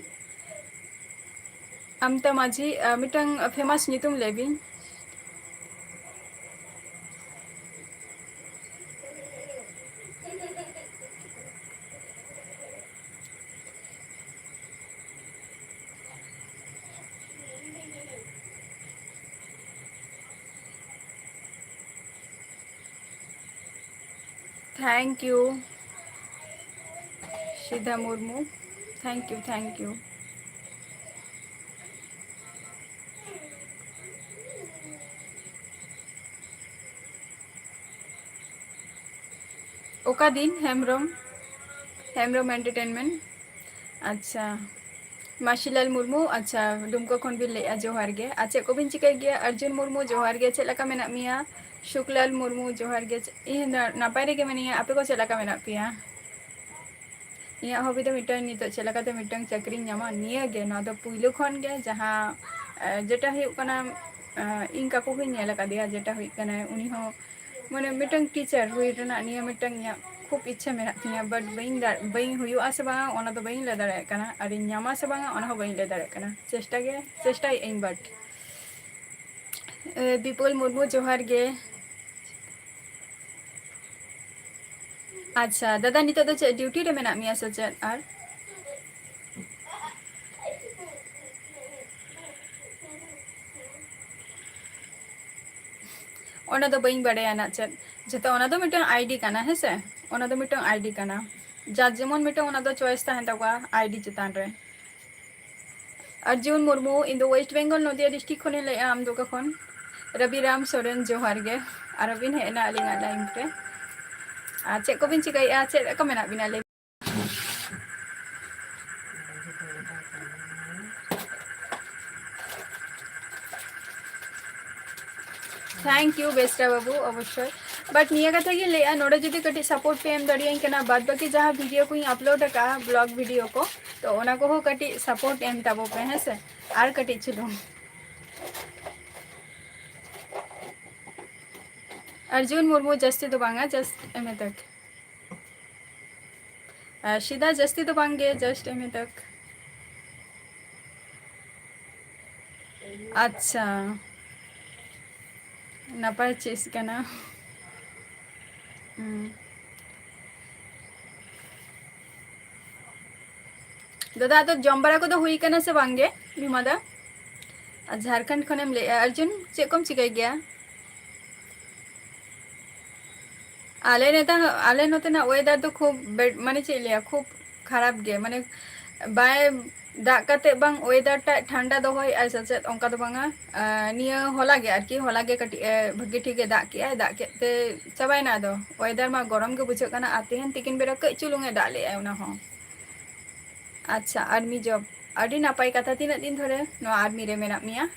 ᱟᱢᱛᱟ ᱢᱟᱹᱡᱷᱤ ᱢᱤᱫᱴᱟᱝ ᱯᱷᱮᱢᱟᱥ ᱧᱩᱛᱩᱢ ᱞᱟᱹᱭ ᱵᱤᱱ थैंक यू सीधा Murmu thank you thank you ओका दिन हेम्ब्रम हेम्ब्रम एंटरटेनमेंट अच्छा माशीलाल मुर्मू अच्छा दुमका खन बिन लैया जोहार गे आ चेक को बिन चिकाय गया अर्जुन मुर्मू जोहार गे चेक लका मेना मिया शुक्लाल मुर्मू जोहार गे इन नापाय रे गे मनिया आपे को चेक लका मेना पिया ᱤᱧᱟᱹᱜ ᱦᱚᱵᱤ ᱫᱚ ᱢᱤᱫᱴᱟᱝ ᱱᱤᱛᱚᱜ ᱪᱮᱫ ᱞᱮᱠᱟᱛᱮ ᱢᱤᱫᱴᱟᱝ ᱪᱟᱹᱠᱨᱤᱧ ᱧᱟᱢᱟ ᱱᱤᱭᱟᱹᱜᱮ ᱱᱚᱣᱟ ᱫᱚ ᱯᱩᱭᱞᱩ ᱠᱷᱚᱱ ᱜᱮ ᱡᱟᱦᱟᱸ ᱡᱮᱴᱟ ᱦᱩᱭᱩᱜ ᱠᱟᱱᱟ ᱤᱧ ᱠᱟᱠᱩ ᱦᱚᱸᱧ ᱧᱮᱞ ᱟᱠᱟᱫᱮᱭᱟ ᱡᱮᱴᱟ ᱦᱩᱭᱩᱜ ᱠᱟᱱᱟ ᱩᱱᱤ ᱦᱚᱸ ᱢᱟᱱᱮ ᱢᱤᱫᱴᱟᱝ ᱴᱤᱪᱟᱨ ᱦᱩᱭ ᱨᱮᱱᱟᱜ ᱱᱤᱭᱟᱹ ᱢᱤᱫᱴᱟᱝ ᱤᱧᱟᱹᱜ ᱠᱷᱩᱵ ᱤᱪᱪᱷᱟᱹ ᱢᱮᱱᱟᱜ ᱛᱤᱧᱟᱹ ᱵᱟᱴ ᱵᱟᱹᱧ ᱦᱩᱭᱩᱜᱼᱟ ᱥᱮ ᱵᱟᱝ ᱚᱱᱟ ᱫᱚ ᱵᱟᱹᱧ ᱞᱟᱹᱭ ᱫᱟᱲᱮᱭᱟᱜ ᱠᱟᱱᱟ ᱟᱨᱤᱧ ᱧᱟᱢᱟ ᱥᱮ ᱵᱟᱝᱟ ᱚᱱᱟ ᱦᱚᱸ ᱵᱟᱹᱧ ᱞᱟᱹᱭ ᱫᱟᱲᱮᱭᱟᱜ ᱠᱟᱱᱟ ᱪᱮᱥᱴᱟᱭᱮᱫ ᱟᱹᱧ ᱵᱟᱴ ᱵᱤᱯᱚᱞ ᱢᱩᱨᱢᱩ ᱡᱚᱦᱟᱨ ᱜᱮ ᱟᱪᱪᱷᱟ ᱫᱟᱫᱟ ᱱᱤᱛᱚᱜ ᱫᱚ ᱪᱮᱫ ᱰᱤᱭᱩᱴᱤ ᱨᱮ ᱢᱮᱱᱟᱜ ᱢᱮᱭᱟ ᱥᱮ ᱪᱮᱫ ᱟᱨ ᱚᱱᱟ ᱫᱚ ᱵᱟᱹᱧ ᱵᱟᱲᱟᱭᱟ ᱱᱟᱜ ᱪᱮᱫ ᱡᱚᱛᱚ ᱚᱱᱟ ᱫᱚ ᱢᱤᱫᱴᱟᱝ ᱟᱭᱰᱤ ᱠᱟᱱᱟ ᱦᱮᱸᱥᱮ ᱚᱱᱟ ᱫᱚ ᱢᱤᱫᱴᱟᱝ ᱟᱭᱰᱤ ᱠᱟᱱᱟ ᱡᱟᱨ ᱡᱮᱢᱚᱱ ᱢᱤᱫᱴᱟᱝ ᱚᱱᱟ ᱫᱚ ᱪᱚᱭᱮᱥ ᱛᱟᱦᱮᱱ ᱛᱟᱠᱚᱣᱟ ᱟᱭᱰᱤ ᱪᱮᱛᱟᱱ ᱨᱮ अर्जुन मुर्मू ᱤᱧ ᱫᱚ ᱳᱭᱮᱥᱴ ᱵᱮᱝᱜᱚᱞ ᱱᱚᱫᱤᱭᱟ ᱰᱤᱥᱴᱨᱤᱠᱴ ᱠᱷᱚᱱᱤᱧ ᱞᱟᱹᱭᱮᱜᱼᱟ ᱟᱢ ᱫᱚ ᱚᱠᱟ ᱠᱷᱚᱱ ᱨᱚᱵᱤᱨᱟᱢ ᱥᱚᱨᱮᱱ ᱡᱚᱦᱟᱨ ᱜᱮ ᱟᱨᱚ ᱵᱤᱱ ᱦᱮᱡ ᱮᱱᱟ ᱟᱹᱞᱤᱧᱟᱜ ᱞᱟᱭᱤᱱ ᱨᱮ ᱟᱨ ᱪᱮᱫ ᱠᱚᱵᱤᱱ ᱪᱤᱠᱟᱹᱭᱮᱫᱼᱟ ᱪᱮᱫ ᱞᱮᱠᱟ ᱢᱮᱱᱟᱜ ᱵᱤᱱᱟ ᱞᱟᱹᱭ थैंक यू बेस्टा बाबू अवश्य बट निया कथा गी लैया नोडे जुदी कटी सपोर्ट पे एम दड़ियाኝ कना बाद बाकी जहाँ वीडियो को अपलोड का ब्लॉग वीडियो को तो ओना को हो कटी सपोर्ट एम ताबो पे है से आर कटी चुलू अर्जुन मुर्मू जस्ती तो बांगा जस्ट एम तक सीधा जस्ती तो बांगे जस्ट एम तक अच्छा नपाय चीज कना दादा तो जम बड़ा को तो हुई कना से बांगे भीमा दा झारखंड खनेम ले अर्जुन चेक कम चिकाई गया आले नोतेना वेदर तो खूब माने चेक लिया खूब खराब गे माने बाय दाग काते बांग वेदर टा ठंडा दोहय आइ सचेत ओंका दो बांगा निया होला गे आरकी होला गे कटी भगी ठीक गे दाग केते चाबायना दो वेदर मा गरम गे बुझाग कना आ तेहन तिकिन बेरा कई चुलुंगे दाग ले उना हो अच्छा आर्मी जॉब अडी नापाय कथा तीना दिन धरे नो आर्मी रे मेना मिया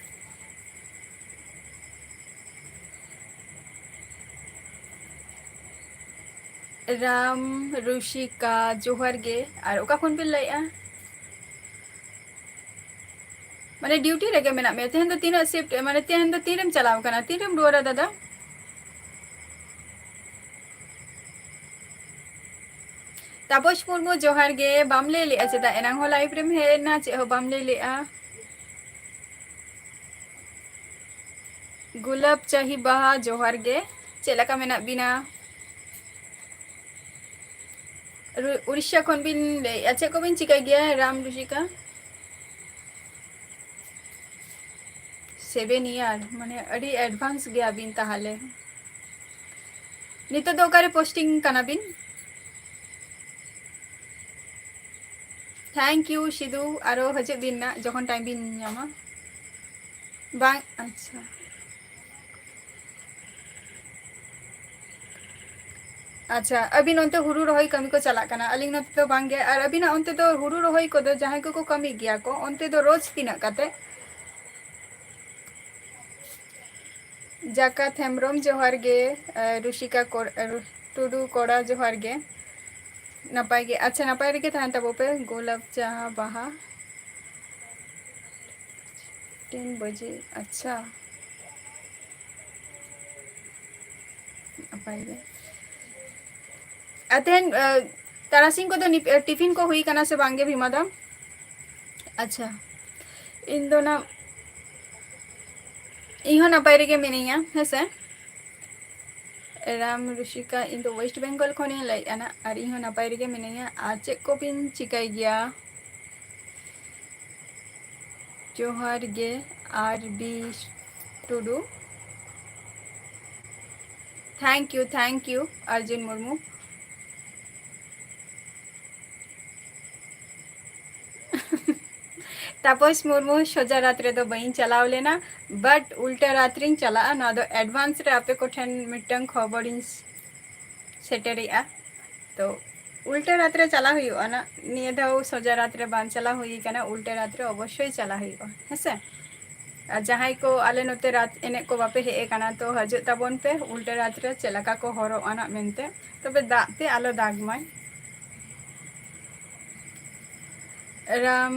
राम ऋषिका जोहर गे और ओका खन बिन लैया माने ड्यूटी रेगे मेना मे तेहन दो तीना शिफ्ट माने तेहन दो तीनरेम चलाव कना तीनरेम रुआरा दादा तापस मुर्मू जोहार गे बाम ले लेआ चेदा एनांग हो लाइव रेम हेना चे हो बाम ले लेआ गुलाब चाही बाहा जोहार गे चेलका मेना बिना उड़ीसा खन बिन लेआ चे को बिन चिकाय गया राम ऋषिका 7 ईयर माने अडी एडवांस गया बिन ताहले नितो दो ओकारे पोस्टिंग कना बिन थैंक यू सिधु आरो हजे बिन ना जखन टाइम बिन ᱧᱟᱢᱟ बांग अच्छा अच्छा अबिन ओंते हुरु रोहई कमी को चला कना अलिंग नते तो बांगे और अबिना ओंते तो हुरु रोहई को दो जहां को कमी गया को ओंते दो रोज तीना काते ᱡᱟᱠᱟᱛ ᱦᱮᱢᱵᱨᱚᱢ ᱡᱚᱦᱟᱨ ᱜᱮ, ᱨᱩᱥᱤᱠᱟ ᱴᱩᱰᱩ ᱠᱚᱲᱟ ᱡᱚᱦᱟर ᱜᱮ, ᱱᱟᱯᱟᱭ ᱜᱮ, ᱟᱪᱪᱷᱟ ᱱᱟᱯᱟᱭ ᱨᱮᱜᱮ ᱛᱟᱦᱮᱱ ᱛᱟᱵᱚ ᱯᱮ, ᱜᱳᱞᱟᱯ ᱡᱟᱦᱟᱸ ᱵᱟᱦᱟ 3 बजे, अच्छा ᱱᱟᱯᱟᱭ ᱜᱮ, ᱛᱮᱦᱮᱧ ᱛᱟᱨᱟᱥᱤᱧ ᱠᱚᱫᱚ ᱴᱤᱯᱷᱤᱱ ᱠᱚ ᱦᱩᱭ ᱠᱟᱱᱟ ᱥᱮ ᱵᱟᱝᱜᱮ ᱵᱷᱤᱢᱟ ᱫᱟ? ᱟᱪᱪᱷᱟ, ᱤᱧ ᱫᱚ ᱤᱧ ᱦᱚᱸ ᱱᱟᱯᱟᱭ ᱨᱮᱜᱮ ᱢᱤᱱᱟᱹᱧᱟ ᱦᱮᱸᱥᱮ, ᱨᱟᱢ ᱨᱩᱥᱤᱠᱟ, ᱤᱧ ᱫᱚ ᱳᱭᱮᱥᱴ ᱵᱮᱝᱜᱚᱞ ᱠᱷᱚᱱᱤᱧ ᱞᱟᱹᱭᱮᱫᱼᱟ ᱱᱟᱜ, ᱟᱨ ᱤᱧ ᱦᱚᱸ ᱱᱟᱯᱟᱭ ᱨᱮᱜᱮ ᱢᱤᱱᱟᱹᱧᱟ, ᱟᱨ ᱪᱮᱫ ᱠᱚᱵᱤᱱ ᱪᱤᱠᱟᱹᱭ ᱜᱮᱭᱟ? ᱡᱚᱦᱟᱨ ᱜᱮ ᱟᱨ B Tudu, thank you Arjun Murmu, Tapas Murmu, ᱥᱳᱡᱟ ᱨᱟᱛ ᱨᱮᱫᱚ ᱵᱟᱹᱧ ᱪᱟᱞᱟᱣ ᱞᱮᱱᱟ, ᱵᱟᱴ ᱩᱞᱴᱟᱹ ᱨᱟᱛ ᱨᱤᱧ ᱪᱟᱞᱟᱜᱼᱟ, ᱱᱚᱣᱟ ᱫᱚ ᱮᱰᱵᱷᱟᱱᱥ ᱨᱮ ᱟᱯᱮ ᱠᱚᱴᱷᱮᱱ ᱢᱤᱫᱴᱟᱝ ᱠᱷᱚᱵᱚᱨᱤᱧ ᱥᱮᱴᱮᱨᱮᱜᱼᱟ, ᱛᱚ ᱩᱞᱴᱟᱹ ᱨᱟᱛ ᱨᱮ ᱪᱟᱞᱟᱣ ᱦᱩᱭᱩᱜᱼᱟ ᱱᱟᱜ, ᱱᱤᱭᱟᱹ ᱫᱷᱟᱣ ᱥᱚᱡᱟ ᱨᱟᱛ ᱨᱮ ᱵᱟᱝ ᱪᱟᱞᱟᱣ ᱦᱩᱭ ᱟᱠᱟᱱᱟ, ᱩᱞᱴᱟᱹ ᱨᱟᱛ ᱨᱮ ᱚᱵᱚᱥᱥᱳᱭ ᱪᱟᱞᱟᱣ ᱦᱩᱭᱩᱜᱼᱟ ᱦᱮᱸᱥᱮ, ᱟᱨ ᱡᱟᱦᱟᱸᱭ ᱠᱚ ᱟᱞᱮ ᱱᱚᱛᱮ ᱨᱟᱛ ᱮᱱᱮᱡ ᱠᱚ ᱵᱟᱯᱮ ᱦᱮᱡ ᱟᱠᱟᱱᱟ, ᱛᱚ ᱦᱤᱡᱩᱜ ᱛᱟᱵᱚᱱ ᱯᱮ ᱩᱞᱴᱟᱹ ᱨᱟᱛ ᱨᱮ ᱪᱮᱫ ᱞᱮᱠᱟ ᱠᱚ ᱦᱚᱨᱚᱜ ᱟᱱᱟᱜ ᱢᱮᱱᱛᱮ, ᱛᱚᱵᱮ ᱫᱟᱜ ᱛᱮ ᱟᱞᱚ ᱫᱟᱜᱽ ᱢᱟᱭ, ᱨᱟᱢ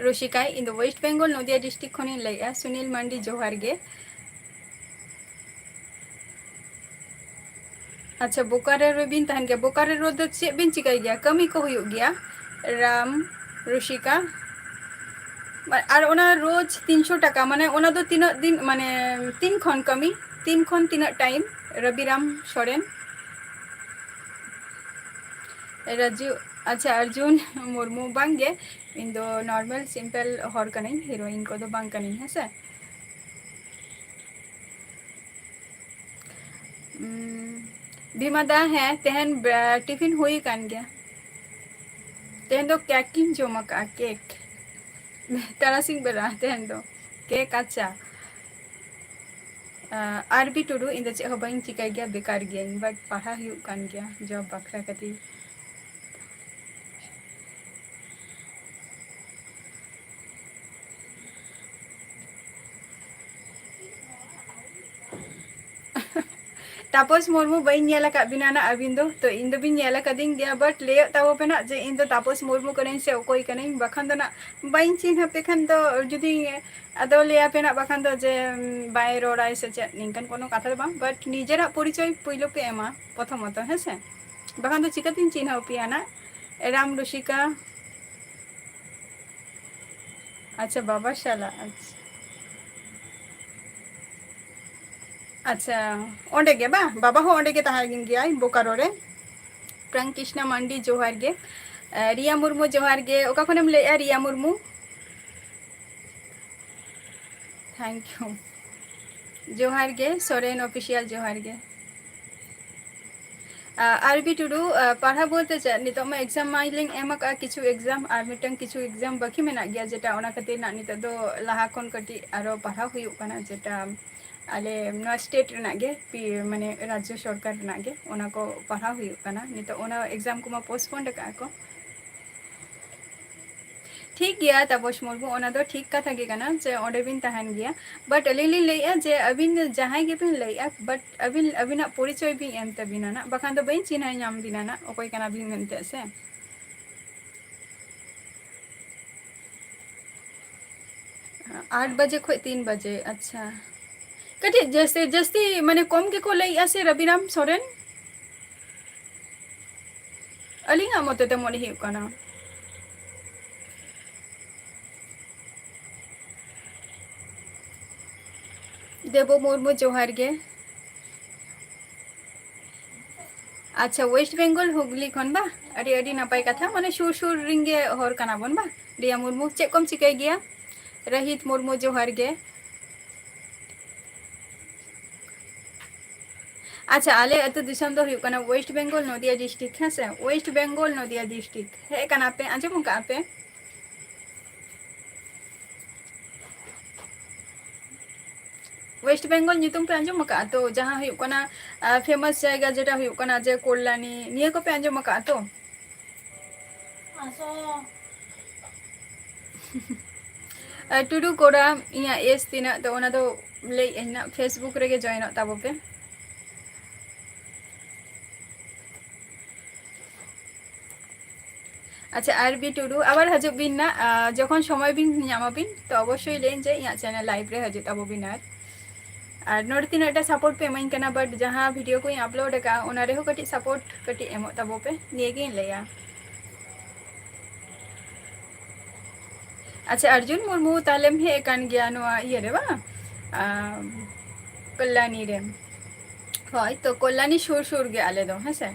ᱨᱩᱥᱤᱠᱟᱭ, ᱤᱧ ᱫᱚ ᱳᱭᱮᱥᱴ ᱵᱮᱝᱜᱚᱞ ᱱᱚᱫᱤᱭᱟ ᱰᱤᱥᱴᱨᱤᱠᱴ ᱠᱷᱚᱱᱤᱧ ᱞᱟᱹᱭᱮᱫᱼᱟ, ᱥᱩᱱᱤᱞ ᱢᱟᱱᱰᱤ ᱡᱚᱦᱟᱨ ᱜᱮ, ᱟᱪᱪᱷᱟ ᱵᱳᱠᱟᱨᱳ ᱨᱮᱵᱤᱱ ᱛᱟᱦᱮᱱ ᱜᱮᱭᱟ, ᱵᱳᱠᱟᱨᱳ ᱨᱮᱫᱚ ᱪᱮᱫ ᱵᱤᱱ ᱪᱤᱠᱟᱹᱭ ᱜᱮᱭᱟ, ᱠᱟᱹᱢᱤ ᱠᱚ ᱦᱩᱭᱩᱜ ᱜᱮᱭᱟ? ᱨᱟᱢ ᱨᱩᱥᱤᱠᱟ, ᱟᱨ ᱚᱱᱟ ᱨᱳᱡ 300 ᱴᱟᱠᱟ, ᱢᱟᱱᱮ ᱚᱱᱟ ᱫᱚ ᱛᱤᱱᱟᱹᱜ ᱫᱤᱱ, ᱢᱟᱱᱮ ᱛᱤᱱ ᱠᱷᱚᱱ ᱠᱟᱹᱢᱤ, ᱛᱤᱱ ᱠᱷᱚᱱ ᱛᱤᱱᱟᱹᱜ ᱴᱟᱭᱤᱢ? ᱨᱚᱵᱤᱨᱟᱢ ᱥᱚᱨᱮᱱ, ᱨᱟᱡᱩ, ᱟᱪᱪᱷᱟ ᱚᱨᱡᱩᱱ ᱢᱩᱨᱢᱩ, ᱵᱟᱝᱜᱮ ᱤᱧ ᱫᱚ ᱱᱚᱨᱢᱟᱞ ᱥᱤᱢᱯᱮᱞ ᱦᱚᱲ ᱠᱟᱹᱱᱟᱹᱧ, ᱦᱤᱨᱳᱭᱤᱱ ᱠᱚᱫᱚ ᱵᱟᱝ ᱠᱟᱹᱱᱟᱹᱧ ᱦᱮᱸᱥᱮ, ᱵᱷᱤᱢᱟ ᱫᱟ, ᱦᱮᱸ ᱛᱮᱦᱮᱧ ᱴᱤᱯᱷᱤᱱ ᱦᱩᱭ ᱟᱠᱟᱱ ᱜᱮᱭᱟ, ᱛᱮᱦᱮᱧ ᱫᱚ ᱠᱮᱠ ᱤᱧ ᱡᱚᱢ ᱟᱠᱟᱫᱼᱟ, ᱠᱮᱠ ᱛᱟᱨᱟᱥᱤᱧ ᱵᱮᱲᱟ ᱛᱮᱦᱮᱧ ᱫᱚ ᱠᱮᱠ ᱟᱨ ᱪᱟ, ᱟᱨᱵᱤ ᱴᱩᱰᱩ, ᱤᱧ ᱫᱚ ᱪᱮᱫ ᱦᱚᱸ ᱵᱟᱹᱧ ᱪᱤᱠᱟᱹᱭ ᱜᱮᱭᱟ, ᱵᱮᱠᱟᱨ ᱜᱤᱭᱟᱹᱧ, ᱵᱟᱴ ᱯᱟᱲᱦᱟᱣ ᱦᱩᱭᱩᱜ ᱠᱟᱱ ᱜᱮᱭᱟ ᱡᱚᱵ ᱵᱟᱠᱷᱨᱟ ᱠᱷᱟᱹᱛᱤᱨ, ᱛᱟᱯᱚᱥ ᱢᱩᱨᱢᱩ, ᱵᱟᱹᱧ ᱧᱮᱞ ᱟᱠᱟᱫ ᱵᱤᱱᱟ ᱱᱟᱜ ᱟᱹᱵᱤᱱ ᱫᱚ, ᱛᱚ ᱤᱧ ᱫᱚᱵᱤᱱ ᱧᱮᱞ ᱟᱠᱟᱫᱤᱧ ᱜᱮᱭᱟ, ᱵᱟᱴ ᱞᱟᱹᱭᱟᱹᱜ ᱛᱟᱵᱚ ᱯᱮ ᱱᱟᱜ ᱡᱮ ᱤᱧ ᱫᱚ ᱛᱟᱯᱚᱥ ᱢᱩᱨᱢᱩ ᱠᱟᱹᱱᱟᱹᱧ ᱥᱮ ᱚᱠᱚᱭ ᱠᱟᱹᱱᱟᱹᱧ, ᱵᱟᱠᱷᱟᱱ ᱫᱚ ᱱᱟᱜ ᱵᱟᱹᱧ ᱪᱤᱱᱦᱟᱹᱯ ᱯᱮ ᱠᱷᱟᱱ ᱫᱚ, ᱡᱩᱫᱤ ᱟᱫᱚ ᱞᱟᱹᱭᱟᱯᱮ ᱱᱟᱜ ᱵᱟᱠᱷᱟᱱ ᱫᱚ ᱡᱮ ᱵᱟᱭ ᱨᱚᱲᱟᱭ ᱥᱮ ᱪᱮᱫ, ᱱᱤᱝᱠᱟᱹᱱ ᱠᱳᱱᱳ ᱠᱟᱛᱷᱟ ᱫᱚ ᱵᱟᱝ, ᱵᱟᱴ ᱱᱤᱡᱮᱨᱟᱜ ᱯᱚᱨᱤᱪᱚᱭ ᱯᱳᱭᱞᱳ ᱯᱮ ᱮᱢᱟ ᱯᱨᱚᱛᱷᱚᱢᱚᱛᱚ ᱦᱮᱸᱥᱮ, ᱵᱟᱠᱷᱟᱱ ᱫᱚ ᱪᱤᱠᱟᱹᱛᱤᱧ ᱪᱤᱱᱦᱟᱹᱣ ᱯᱮᱭᱟ ᱱᱟᱜ, ᱨᱟᱢ ᱨᱩᱥᱤᱠᱟ, ᱟᱪᱪᱷᱟ ᱵᱟᱵᱟ ᱥᱟᱞᱟᱜ, ᱟᱪᱪᱷᱟ ᱟᱪᱪᱷᱟ, ᱚᱸᱰᱮ ᱜᱮ ᱵᱟᱝ, ᱵᱟᱵᱟ ᱦᱚᱸ ᱚᱸᱰᱮ ᱜᱮ ᱛᱟᱦᱮᱸ ᱜᱮᱭᱟᱭ ᱵᱳᱠᱟᱨᱳ ᱨᱮ, ᱯᱨᱟᱝᱠᱤᱥᱱᱟ ᱢᱟᱱᱰᱤ ᱡᱚᱦᱟᱨ ᱜᱮ, ᱨᱤᱭᱟ ᱢᱩᱨᱢᱩ ᱡᱚᱦᱟᱨ ᱜᱮ, ᱚᱠᱟ ᱠᱷᱚᱱᱮᱢ ᱞᱟᱹᱭᱮᱜᱼᱟ ᱨᱤᱭᱟ ᱢᱩᱨᱢᱩ? ᱛᱷᱮᱝᱠ ᱤᱭᱩ, ᱡᱚᱦᱟᱨ ᱜᱮ ᱥᱚᱨᱮᱱ ᱚᱯᱷᱤᱥᱤᱭᱟᱞ ᱡᱚᱦᱟᱨ ᱜᱮ, ᱟᱨᱵᱤ ᱴᱩᱰᱩ, ᱯᱟᱲᱦᱟᱣ ᱵᱚᱞᱛᱮ ᱪᱮᱫ, ᱱᱤᱛᱚᱜ ᱢᱟ ᱮᱠᱡᱟᱢ ᱢᱟᱞᱤᱧ ᱮᱢ ᱟᱠᱟᱫᱼᱟ ᱠᱤᱪᱷᱩ ᱮᱠᱡᱟᱢ, ᱟᱨ ᱢᱤᱫᱴᱟᱝ ᱠᱤᱪᱷᱩ ᱮᱠᱡᱟᱢ ᱵᱟᱹᱠᱤ ᱢᱮᱱᱟᱜ ᱜᱮᱭᱟ, ᱡᱮᱴᱟ ᱚᱱᱟ ᱠᱷᱟᱹᱛᱤᱨ ᱱᱤᱛᱚᱜ ᱫᱚ ᱞᱟᱦᱟ ᱠᱷᱚᱱ ᱠᱟᱹᱴᱤᱡ ᱟᱨᱚ ᱯᱟᱲᱦᱟᱣ ᱦᱩᱭᱩᱜ ᱠᱟᱱᱟ, ᱡᱮᱴᱟ ᱟᱞᱮ ᱱᱚᱣᱟ ᱥᱴᱮᱴ ᱨᱮᱱᱟᱜ ᱜᱮ, ᱢᱟᱱᱮ ᱨᱟᱡᱽᱡᱚ ᱥᱚᱨᱠᱟᱨ ᱨᱮᱱᱟᱜ ᱜᱮ, ᱚᱱᱟ ᱠᱚ ᱯᱟᱲᱦᱟᱣ ᱦᱩᱭᱩᱜ ᱠᱟᱱᱟ, ᱱᱤᱛᱚᱜ ᱚᱱᱟ ᱮᱠᱡᱟᱢ ᱠᱚᱢᱟ ᱯᱳᱥᱴᱯᱳᱱᱰ ᱟᱠᱟᱫᱼᱟ ᱠᱚ, ᱴᱷᱤᱠ ᱜᱮᱭᱟ ᱛᱟᱯᱚᱥ ᱢᱩᱨᱢᱩ, ᱚᱱᱟ ᱫᱚ ᱴᱷᱤᱠ ᱠᱟᱛᱷᱟ ᱜᱮ ᱠᱟᱱᱟ, ᱡᱮ ᱚᱸᱰᱮ ᱵᱤᱱ ᱛᱟᱦᱮᱱ ᱜᱮᱭᱟ, ᱵᱟᱴ ᱟᱹᱞᱤᱧ ᱞᱤᱧ ᱞᱟᱹᱭᱮᱫᱼᱟ ᱡᱮ ᱟᱹᱵᱤᱱ ᱡᱟᱦᱟᱸᱭ ᱜᱮᱵᱤᱱ ᱞᱟᱹᱭᱮᱫᱼᱟ, ᱵᱟᱴ ᱟᱹᱵᱤᱱᱟᱜ ᱯᱚᱨᱤᱪᱚᱭ ᱵᱤᱱ ᱮᱢ ᱛᱟᱵᱤᱱᱟ ᱱᱟᱜ, ᱵᱟᱠᱷᱟᱱ ᱫᱚ ᱵᱟᱹᱧ ᱪᱤᱱᱦᱟᱹᱣ ᱧᱟᱢ ᱵᱤᱱᱟ ᱱᱟᱜ, ᱚᱠᱚᱭ ᱠᱟᱱᱟ ᱵᱤᱱ ᱢᱮᱱᱛᱮ ᱥᱮ, 8 ᱵᱟᱡᱮ ᱠᱷᱚᱡ 3 ᱵᱟᱡᱮ, ᱟᱪᱪᱷᱟ, ᱠᱟᱹᱴᱤᱡ ᱡᱟᱹᱥᱛᱤ ᱢᱟᱱᱮ ᱠᱚᱢ ᱜᱮᱠᱚ ᱞᱟᱹᱭᱮᱜᱼᱟ ᱥᱮ ᱨᱚᱵᱤᱨᱟᱢ ᱥᱚᱨᱮᱱ, ᱟᱹᱞᱤᱧᱟᱜ ᱢᱚᱛ ᱛᱮ ᱢᱚᱱᱮ ᱦᱩᱭᱩᱜ ᱠᱟᱱᱟ, ᱫᱮᱵᱚ ᱢᱩᱨᱢᱩ ᱡᱚᱦᱟᱨ ᱜᱮ, ᱟᱪᱪᱷᱟ ᱳᱭᱮᱥᱴ ᱵᱮᱝᱜᱚᱞ ᱦᱩᱜᱽᱞᱤ ᱠᱷᱚᱱ ᱵᱟ, ᱟᱹᱰᱤ ᱟᱹᱰᱤ ᱱᱟᱯᱟᱭ ᱠᱟᱛᱷᱟ, ᱢᱟᱱᱮ ᱥᱩᱨ ᱥᱩᱨ ᱨᱤᱝ ᱜᱮ ᱦᱚᱲ ᱠᱟᱱᱟ ᱵᱚᱱ ᱵᱟ, ᱨᱤᱭᱟ ᱢᱩᱨᱢᱩ, ᱪᱮᱫ ᱠᱚᱢ ᱪᱤᱠᱟᱹᱭ ᱜᱮᱭᱟ? ᱨᱟᱦᱤᱛ ᱢᱩᱨᱢᱩ ᱡᱚᱦᱟᱨ ᱜᱮ, ᱟᱪᱪᱷᱟ, ᱟᱞᱮ ᱟᱹᱛᱩ ᱫᱤᱥᱚᱢ ᱫᱚ ᱦᱩᱭᱩᱜ ᱠᱟᱱᱟ ᱳᱭᱮᱥᱴ ᱵᱮᱝᱜᱚᱞ ᱱᱚᱫᱤᱭᱟ ᱰᱤᱥᱴᱨᱤᱠᱴ ᱦᱮᱸᱥᱮ, ᱳᱭᱮᱥᱴ ᱵᱮᱝᱜᱚᱞ ᱱᱚᱫᱤᱭᱟ ᱰᱤᱥᱴᱨᱤᱠᱴ, ᱦᱮᱡ ᱠᱟᱱᱟ ᱯᱮ, ᱟᱸᱡᱚᱢ ᱟᱠᱟᱫᱼᱟ ᱯᱮ? ᱳᱭᱮᱥᱴ ᱵᱮᱝᱜᱚᱞ ᱧᱩᱛᱩᱢ ᱯᱮ ᱟᱸᱡᱚᱢ ᱟᱠᱟᱫᱼᱟ ᱛᱚ, ᱡᱟᱦᱟᱸ ᱦᱩᱭᱩᱜ ᱠᱟᱱᱟ ᱯᱷᱮᱢᱟᱥ ᱡᱟᱭᱜᱟ ᱡᱮᱴᱟ ᱦᱩᱭᱩᱜ ᱠᱟᱱᱟ ᱡᱮ ᱠᱚᱞᱞᱟᱱᱤ, ᱱᱤᱭᱟᱹ ᱠᱚᱯᱮ ᱟᱸᱡᱚᱢ ᱟᱠᱟᱫᱼᱟ ᱛᱚ? टुडू कोड़ा इया एस तीना तो ओना दो ले इना फेसबुक रे जॉइन ताबो पे। अच्छा आरबी टुडू आबार हजू बिन ना जखन समय बिन नामा बिन तो अवश्य लेन जे इया चैनल लाइव रे हजू ताबो बिन आर नोड तीना सपोर्ट पे इमाइन कना बट जहाँ वीडियो को अपलोड का ओना रे हो कटी सपोर्ट कटी एमो ताबो पे निये लैया। अच्छा अर्जुन मुर्मू तालेम हे कान गया नोआ इये रे बा कल्याणी रे हय तो कल्याणी सुर सुर गे आले दो हेसे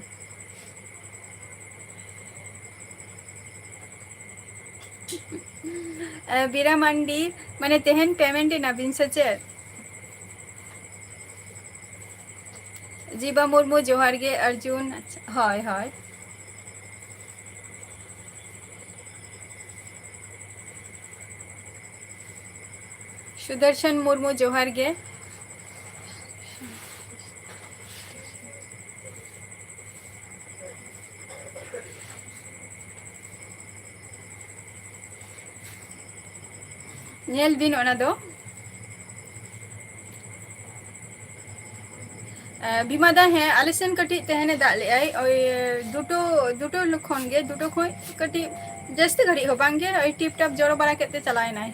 बीरा मंडी माने तेहन पेमेंट ना बिन से चेत जीबा मुर्मू जोहार गे अर्जुन अच्छा हय हय सुदर्शन मुर्मू जोहार गे नेल बिन ओना दो बिमादा है आलिसन कटी तेहने दाग ले आई ओय दुटो दुटो खन गे दुटो खोय कटी जस्ती घड़ी हो बांगे ओय टिप टप जोरो बड़ा केते चलाय नाय।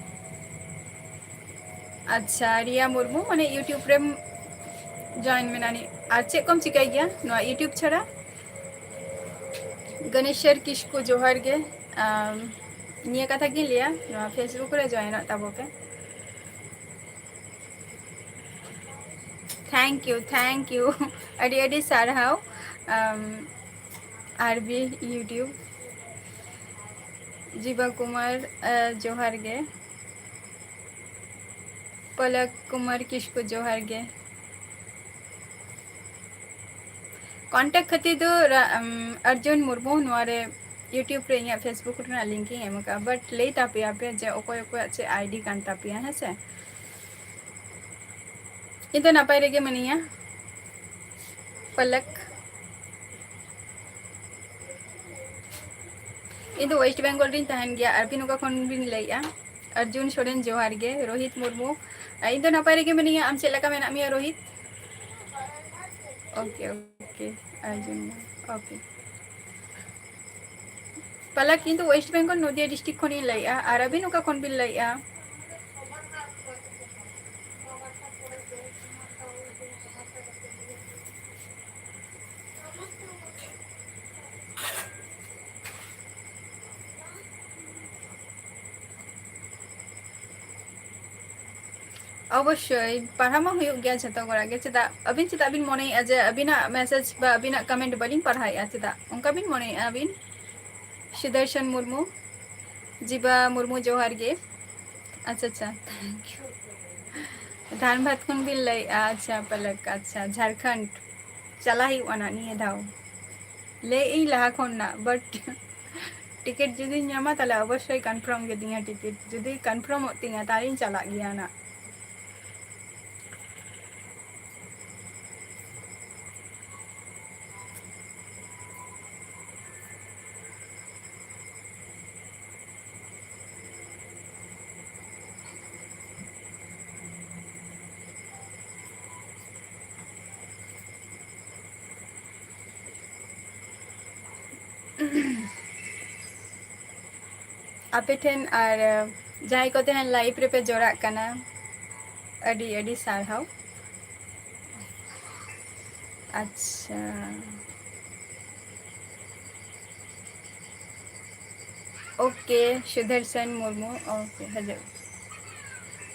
अच्छा रिया मुर्मू माने यूट्यूब रे जॉइन मेनानी आर चे कम चिकाई गया नो यूट्यूब छड़ा गणेशर किसको जोहार गे निया कथा गिन लिया नो फेसबुक रे जॉइन ताबो पे थैंक यू अडी अडी सारहाव आरबी यूट्यूब जीवा कुमार जोहार गे पलक कुमार किसको जोहार गे कांटेक्ट खातिर दो अर्जुन मुर्मू नोरे यूट्यूब रे या फेसबुक रे लिंक एम का बट ले तापिया पे जे ओकोय ओकोय चे आईडी कान तापिया है से इन तो नपाय रेगे मनिया पलक इन तो वेस्ट बेंगल रिन तहन गया अरबी नुका खन बिन लैया अर्जुन सोरेन जोहार गे रोहित मुर्मू इन तो नपाय रेगे मनिया आम चेलका मेना मिया Rohit okay okay Arjun okay Palak किंतु वेस्ट बेंगल नदिया डिस्ट्रिक्ट खनि लैया आर अबी नुका खन बिन लैया अवश्य पढ़ामा हुयुग गया जतो गरा गे चेदा अबिन चेदा बिन मने जे अबिना मैसेज बा अबिना कमेंट बलिन पढ़ाया चेदा उनका बिन मने अबिन सुदर्शन मुर्मू जीबा मुर्मू जोहार गे अच्छा अच्छा थैंक यू धान भात खन बिन लै अच्छा पलक अच्छा झारखंड चला ही वाना निये दाव ले इ लहा खन ना बट टिकट जुदी ᱧᱟᱢᱟ ताले अवश्य कन्फर्म गे दिया टिकट जुदी कन्फर्म होतिया तारिन चला गया ना आपे ठेन और जहां को तेहन लाइफ रे पे जोड़ा कना अडी अडी सारहाव अच्छा ओके सुदर्शन मुर्मू ओके हजर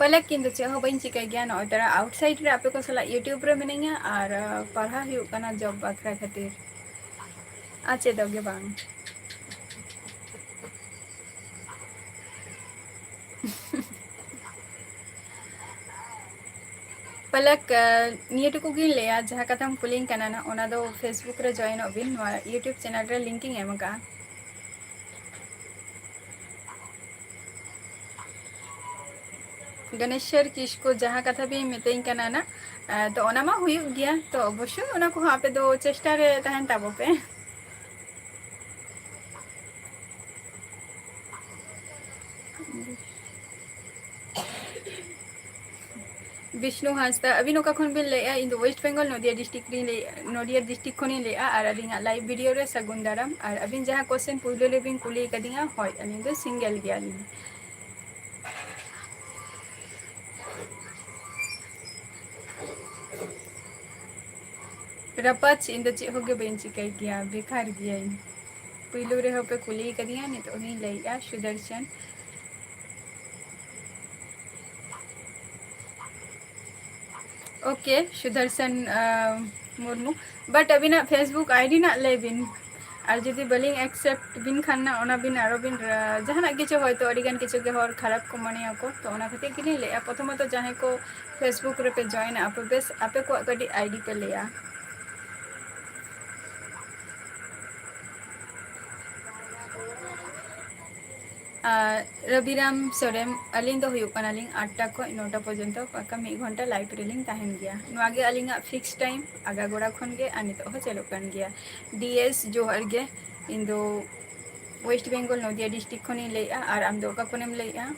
पलक किंतु चे हो बइन चिका गया न तरा आउटसाइड रे आपे को सला यूट्यूब रे मिनिया और पढ़ा हुयु कना जॉब बखरा खातिर आचे दोगे बांग पलक निये टुकु गिन लेया जहाँ कथम कुलिंग कना ना ओना दो फेसबुक रे जॉइन अबिन यूट्यूब चैनल रे लिंकिंग एम का गणेशर किसको जहाँ कथा भी मितें कना ना तो ओना मा हुयु गया तो अवश्य ओना को आपे दो चेष्टा रे तहन ताबो पे विष्णु हांसदा अभी नोका खन बिन लेया इन वेस्ट बेंगल नदिया डिस्ट्रिक्ट नदिया डिस्ट्रिक्ट खन लेया और अलिंगा लाइव वीडियो रे सगुन दाराम और अभी जहाँ क्वेश्चन पुइलो ले बिन कुली कदिया होय अलिंग दो सिंगल गया अलिंग रपच इन चे होगे बेन चिकाई गया बेकार गया इन पुइलो रे होपे कुली कदिया नि तो ही लेया सुदर्शन ओके सुदर्शन मुर्मू बट अभी ना फेसबुक आईडी ना ले बिन और जुदी बलिंग एक्सेप्ट बिन खाना ओना बिन आरो बिन जहाना किछु होय तो अडिगान किछु के हर खराब को मनिया को तो ओना खातिर कि ले प्रथमत जहां को फेसबुक रे पे जॉइन आप बेस आपे को कडी आईडी पे लेया रविराम सोरेन अलिंग दो हुयुक कना लिंग 8टा को 9टा पर्यंत पक्का 1 घंटा लाइव रिलिंग तहन गया नवागे अलिंगा फिक्स टाइम आगा गोड़ा खन गे आ नितो हो चलो कन गया डीएस जोहर गे इन दो वेस्ट बेंगल नदिया डिस्ट्रिक्ट खनि लेया और आम दो का कोनेम लेया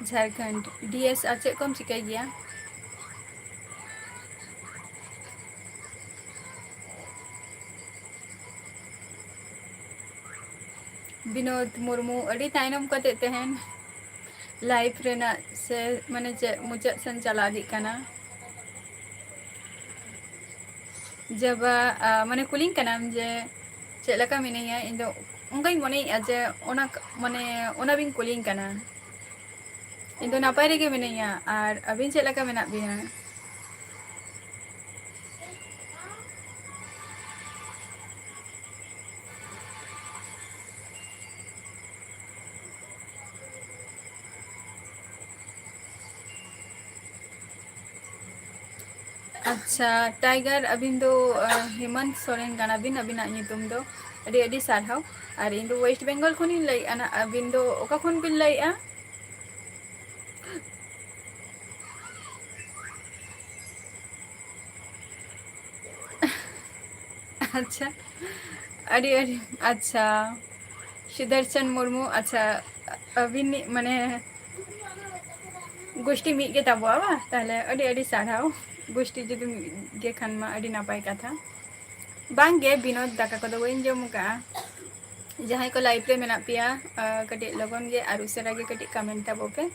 झारखंड डीएस आ चे कम चिकाई गया विनोद मुर्मू अड़ी ताइनम कते तहन लाइफ रेना से माने चे मुचाद सन चला दी कना जब माने कुलिंग कना जे चे लका मिनिया इन दो उंगाई मने जे ओना माने ओना बिन कुलिंग कना इन दो नापाय रेगे मिनिया और अबिन चे लका मेना बिना अच्छा टाइगर अबिन दो हेमंत सोरेन गाना बिन अबिना नितुम दो अडी अडी सारहाव और इन दो वेस्ट बेंगल खुनी लई अना अबिन दो ओका खुन बिन लई आ अच्छा अडी अडी अच्छा सुदर्शन मुर्मू अच्छा अबिन माने गोष्ठी मीट गे ताबुआ बा ताहले अडी अडी सारहाव गोष्ठी जुदि गे खान मा अडी नापाय कथा बांगे विनोद दाका को दो वइन जम का जहां को लाइव रे मेना पिया कटे लगन गे और उसरा गे कटे कमेंट ताबो पे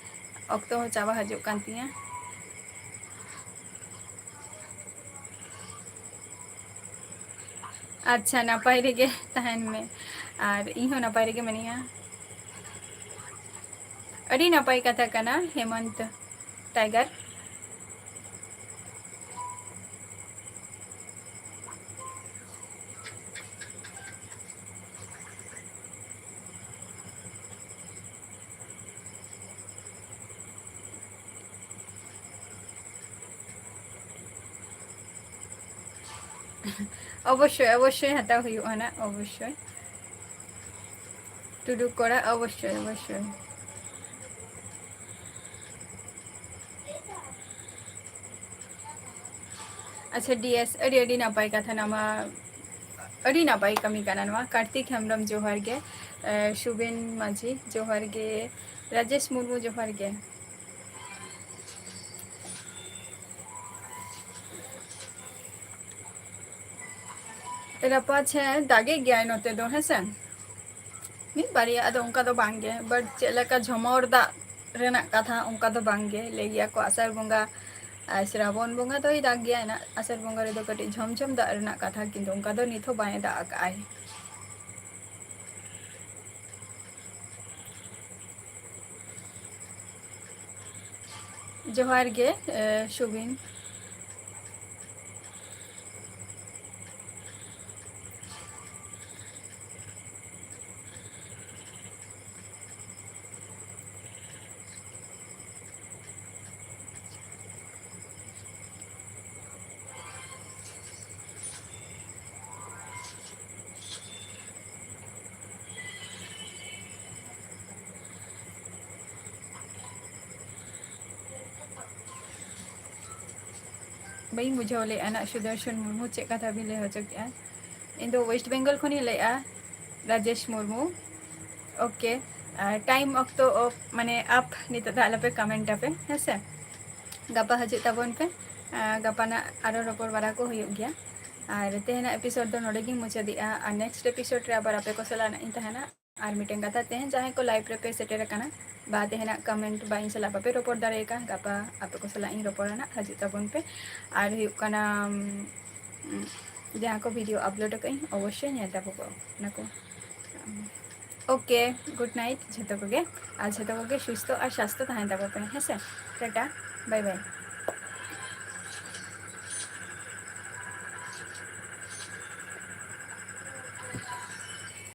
अक्तो हो चावा हजो कान तिया अच्छा नापाय रे गे तहन में और इहो नापाय रे गे मनिया अडी नापाय कथा कना हेमंत टाइगर अवश्य अवश्य हता हुयुआ ना अवश्य टुडू करा अवश्य अवश्य अच्छा डीएस अडी अडी नापाय कथा नामा अडी नापाय कमी काना नवा कार्तिक हेमब्रम जोहर गे शुभेन माझी जोहर गे राजेश मुर्मू जोहर गे रपा छे दागे गया नोते दो है से मित बारिया अदो उनका दो बांगे बट चेलका झमौर दा रेना कथा उनका दो बांगे ले गया को आसार बंगा श्रावण बंगा तो ही दाग गया ना आसार बंगा रे दो कटी झमझम दा रेना कथा किंतु उनका दो निथो बाय दा आकाय जोहार गे शुबिन bayi buझाव लेना सुदर्शन मुर्मू चेक कथा भी ले हो चुके इन दो वेस्ट बंगाल खनि लेआ राजेश मुर्मू ओके टाइम अक्तो माने आप नित आलपे कमेंट पे हेसे गापा हजू तबन पे गापाना आरो रपड़ बारा को हुयुग गया और तेहना एपिसोड दो नोडे गी मुचादिया और नेक्स्ट एपिसोड रे आबार आपे को सलाना इन तहना और मिटेन कथा तेहन जहां को लाइव रे पे सेटेर कना बा तेहना कमेंट बा इन सला बापे रपड़ दारे का गापा आपे को सला इन रपड़ना हजू तबन पे और हुयुग कना जहां को वीडियो अपलोड कई अवश्य नेल ताबो को नको ओके गुड नाइट झतो को गे आज झतो को गे सुस्थ और स्वास्थ्य तहन ताबो पे हेसे टाटा बाय बाय।